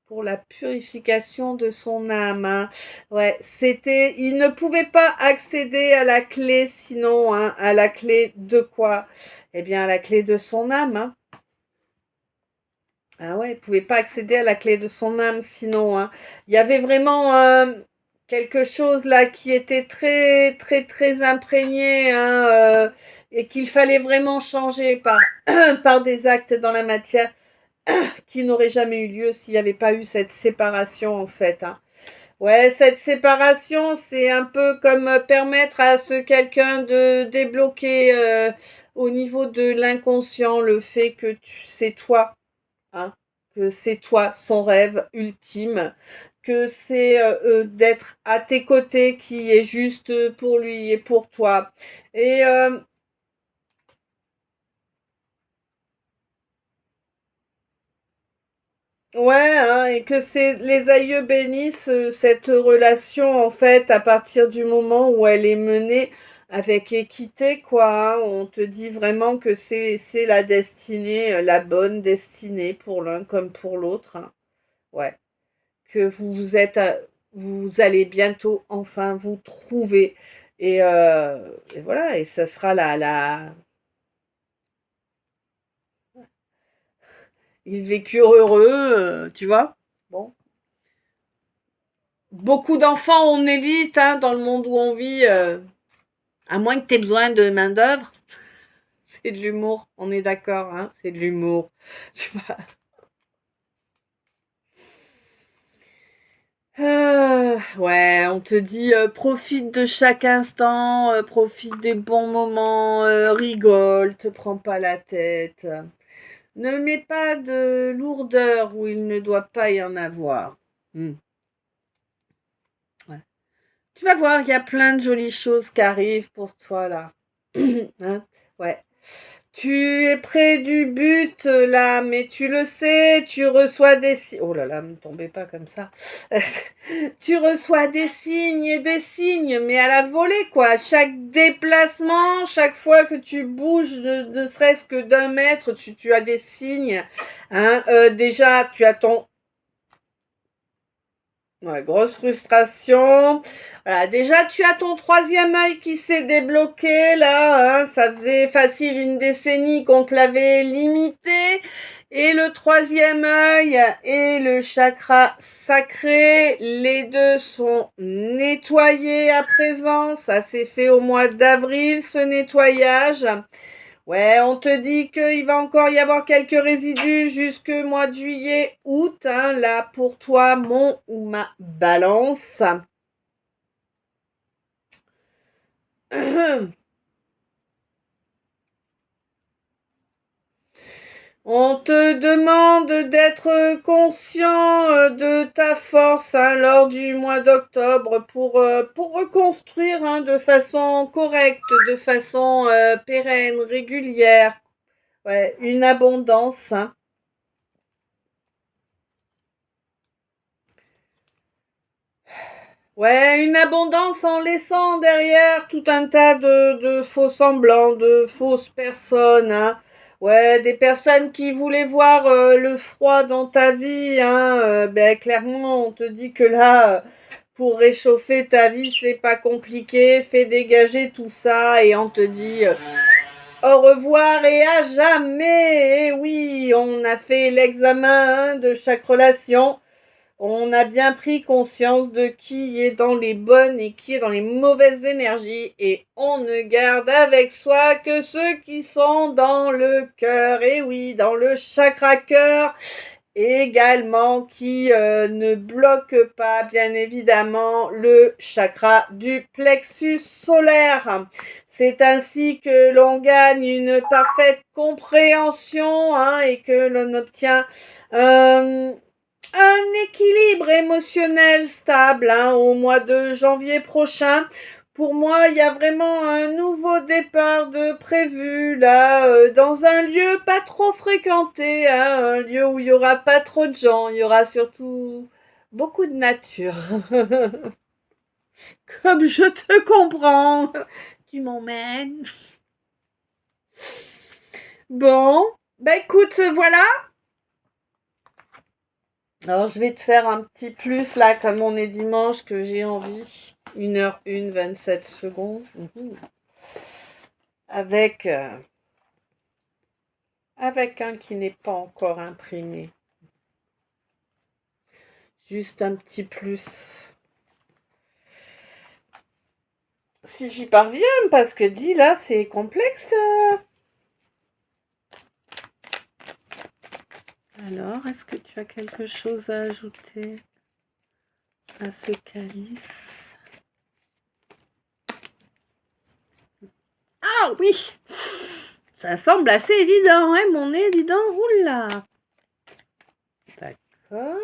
pour la purification de son âme. Hein. Ouais, c'était, il ne pouvait pas accéder à la clé sinon, hein, à la clé de quoi? Eh bien, à la clé de son âme. Hein. Ah ouais, il pouvait pas accéder à la clé de son âme sinon. Hein. Il y avait vraiment quelque chose là qui était très très très imprégné, hein, et qu'il fallait vraiment changer par par des actes dans la matière qui n'auraient jamais eu lieu s'il n'y avait pas eu cette séparation en fait. Hein. Ouais, cette séparation, c'est un peu comme permettre à ce quelqu'un de débloquer au niveau de l'inconscient le fait que c'est toi. Hein, que c'est toi son rêve ultime, que c'est d'être à tes côtés qui est juste pour lui et pour toi. Et ouais, hein, et que c'est les aïeux bénissent cette relation en fait à partir du moment où elle est menée avec équité, quoi. Hein. On te dit vraiment que c'est la destinée, la bonne destinée pour l'un comme pour l'autre. Hein. Ouais. Que vous allez bientôt enfin vous trouver. Et voilà, et ça sera ils vécurent heureux, tu vois. Bon. Beaucoup d'enfants, on évite, hein, dans le monde où on vit, à moins que tu aies besoin de main-d'œuvre. C'est de l'humour, on est d'accord, hein, c'est de l'humour. Tu vois. Ouais, on te dit profite de chaque instant, profite des bons moments, rigole, te prends pas la tête. Ne mets pas de lourdeur où il ne doit pas y en avoir. Hmm. Ouais. Tu vas voir, il y a plein de jolies choses qui arrivent pour toi là. Hein. Ouais. Tu es près du but là, mais tu le sais, tu reçois des signes. Oh là là, ne tombez pas comme ça. Tu reçois des signes, mais à la volée quoi. Chaque déplacement, chaque fois que tu bouges, ne serait-ce que d'un mètre, tu as des signes. Hein. Déjà, tu as ton Ouais, grosse frustration. Voilà, déjà, tu as ton troisième œil qui s'est débloqué, là, hein. Ça faisait facile une décennie qu'on te l'avait limité. Et le troisième œil et le chakra sacré, les deux sont nettoyés à présent. Ça s'est fait au mois d'avril, ce nettoyage. Ouais, on te dit qu'il va encore y avoir quelques résidus jusqu'au mois de juillet, août, hein, là, pour toi, mon ou ma balance. On te demande d'être conscient de ta force, hein, lors du mois d'octobre pour reconstruire, hein, de façon correcte, de façon pérenne, régulière. Ouais, une abondance, hein. Ouais, une abondance en laissant derrière tout un tas de faux semblants, de fausses personnes, hein. Ouais, des personnes qui voulaient voir le froid dans ta vie, hein. Ben clairement, on te dit que là, pour réchauffer ta vie, c'est pas compliqué. Fais dégager tout ça et on te dit au revoir et à jamais. Et oui, on a fait l'examen, hein, de chaque relation. On a bien pris conscience de qui est dans les bonnes et qui est dans les mauvaises énergies et on ne garde avec soi que ceux qui sont dans le cœur, et oui, dans le chakra cœur également, qui ne bloque pas bien évidemment le chakra du plexus solaire. C'est ainsi que l'on gagne une parfaite compréhension, hein, et que l'on obtient un équilibre émotionnel stable, hein, au mois de janvier prochain. Pour moi, il y a vraiment un nouveau départ de prévu, là, dans un lieu pas trop fréquenté, hein, un lieu où il y aura pas trop de gens, il y aura surtout beaucoup de nature. Comme je te comprends, tu m'emmènes. Bon, bah écoute, voilà. Alors, je vais te faire un petit plus, là, comme on est dimanche, que j'ai envie. 1h01, 27 secondes. Avec, avec un qui n'est pas encore imprimé. Juste un petit plus. Si j'y parviens, parce que dit là, c'est complexe. Alors, est-ce que tu as quelque chose à ajouter à ce calice? Ah oui! Ça semble assez évident, hein, mon nez, dis donc. Oula! D'accord.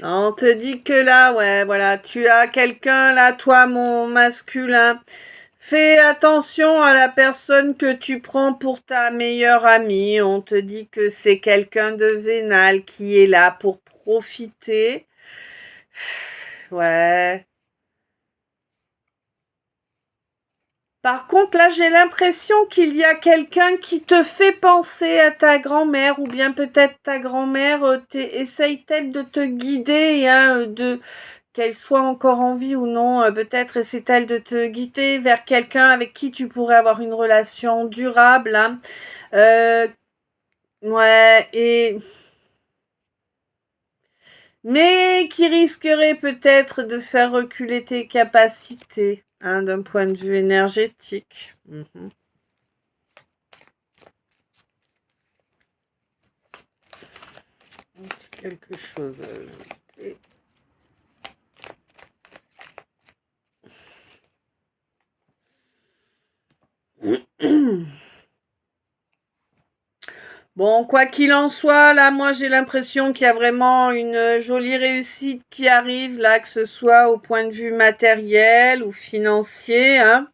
On te dit que là, ouais, voilà, tu as quelqu'un là, toi, mon masculin. Fais attention à la personne que tu prends pour ta meilleure amie. On te dit que c'est quelqu'un de vénal qui est là pour profiter. Ouais. Par contre, là, j'ai l'impression qu'il y a quelqu'un qui te fait penser à ta grand-mère, ou bien peut-être ta grand-mère essaye-t-elle de te guider, hein, qu'elle soit encore en vie ou non, peut-être essaie-t-elle de te guider vers quelqu'un avec qui tu pourrais avoir une relation durable, hein. Ouais, mais qui risquerait peut-être de faire reculer tes capacités, hein, d'un point de vue énergétique. Quelque chose à ajouter. Bon, quoi qu'il en soit, là, moi, j'ai l'impression qu'il y a vraiment une jolie réussite qui arrive, là, que ce soit au point de vue matériel ou financier, hein.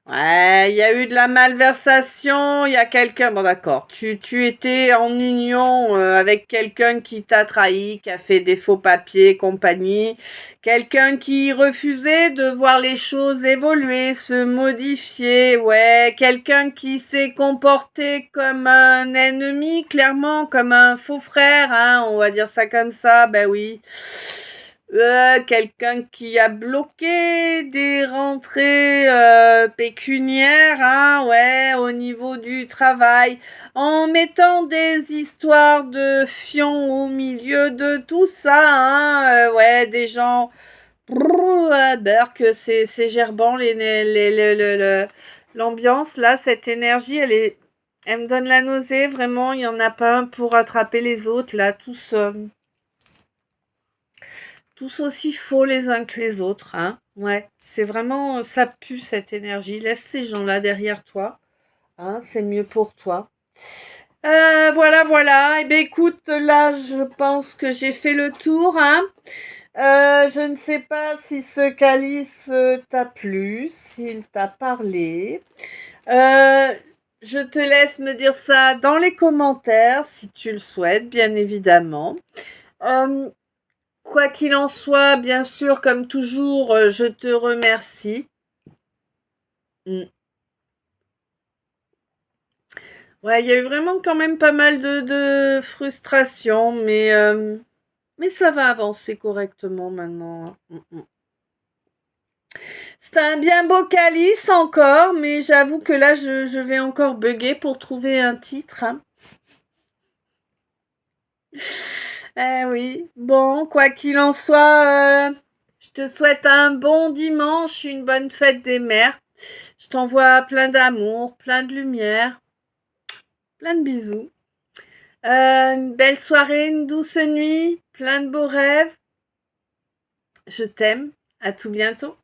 Ouais, il y a eu de la malversation, il y a quelqu'un, bon d'accord, tu étais en union avec quelqu'un qui t'a trahi, qui a fait des faux papiers, compagnie, quelqu'un qui refusait de voir les choses évoluer, se modifier, ouais, quelqu'un qui s'est comporté comme un ennemi, clairement, comme un faux frère, hein, on va dire ça comme ça, ben oui. Quelqu'un qui a bloqué des rentrées pécuniaires, hein, ouais, au niveau du travail, en mettant des histoires de fions au milieu de tout ça, hein, ouais, des gens, que c'est gerbant l'ambiance là, cette énergie, elle me donne la nausée, vraiment, il y en a pas un pour attraper les autres là, tous aussi faux les uns que les autres, hein. Ouais, c'est vraiment, ça pue cette énergie. Laisse ces gens-là derrière toi, hein, c'est mieux pour toi. Voilà, voilà. Eh bien, écoute, là, je pense que j'ai fait le tour, hein. Je ne sais pas si ce calice t'a plu, s'il t'a parlé. Euh, je te laisse me dire ça dans les commentaires, si tu le souhaites, bien évidemment. Euh, Quoi qu'il en soit, bien sûr, comme toujours, je te remercie. Mm. Ouais, il y a eu vraiment quand même pas mal de frustration, mais ça va avancer correctement maintenant, hein. C'est un bien beau calice encore, mais j'avoue que là, je vais encore bugger pour trouver un titre, hein. Eh oui. Bon, quoi qu'il en soit, je te souhaite un bon dimanche, une bonne fête des mères. Je t'envoie plein d'amour, plein de lumière, plein de bisous. Une belle soirée, une douce nuit, plein de beaux rêves. Je t'aime. À tout bientôt.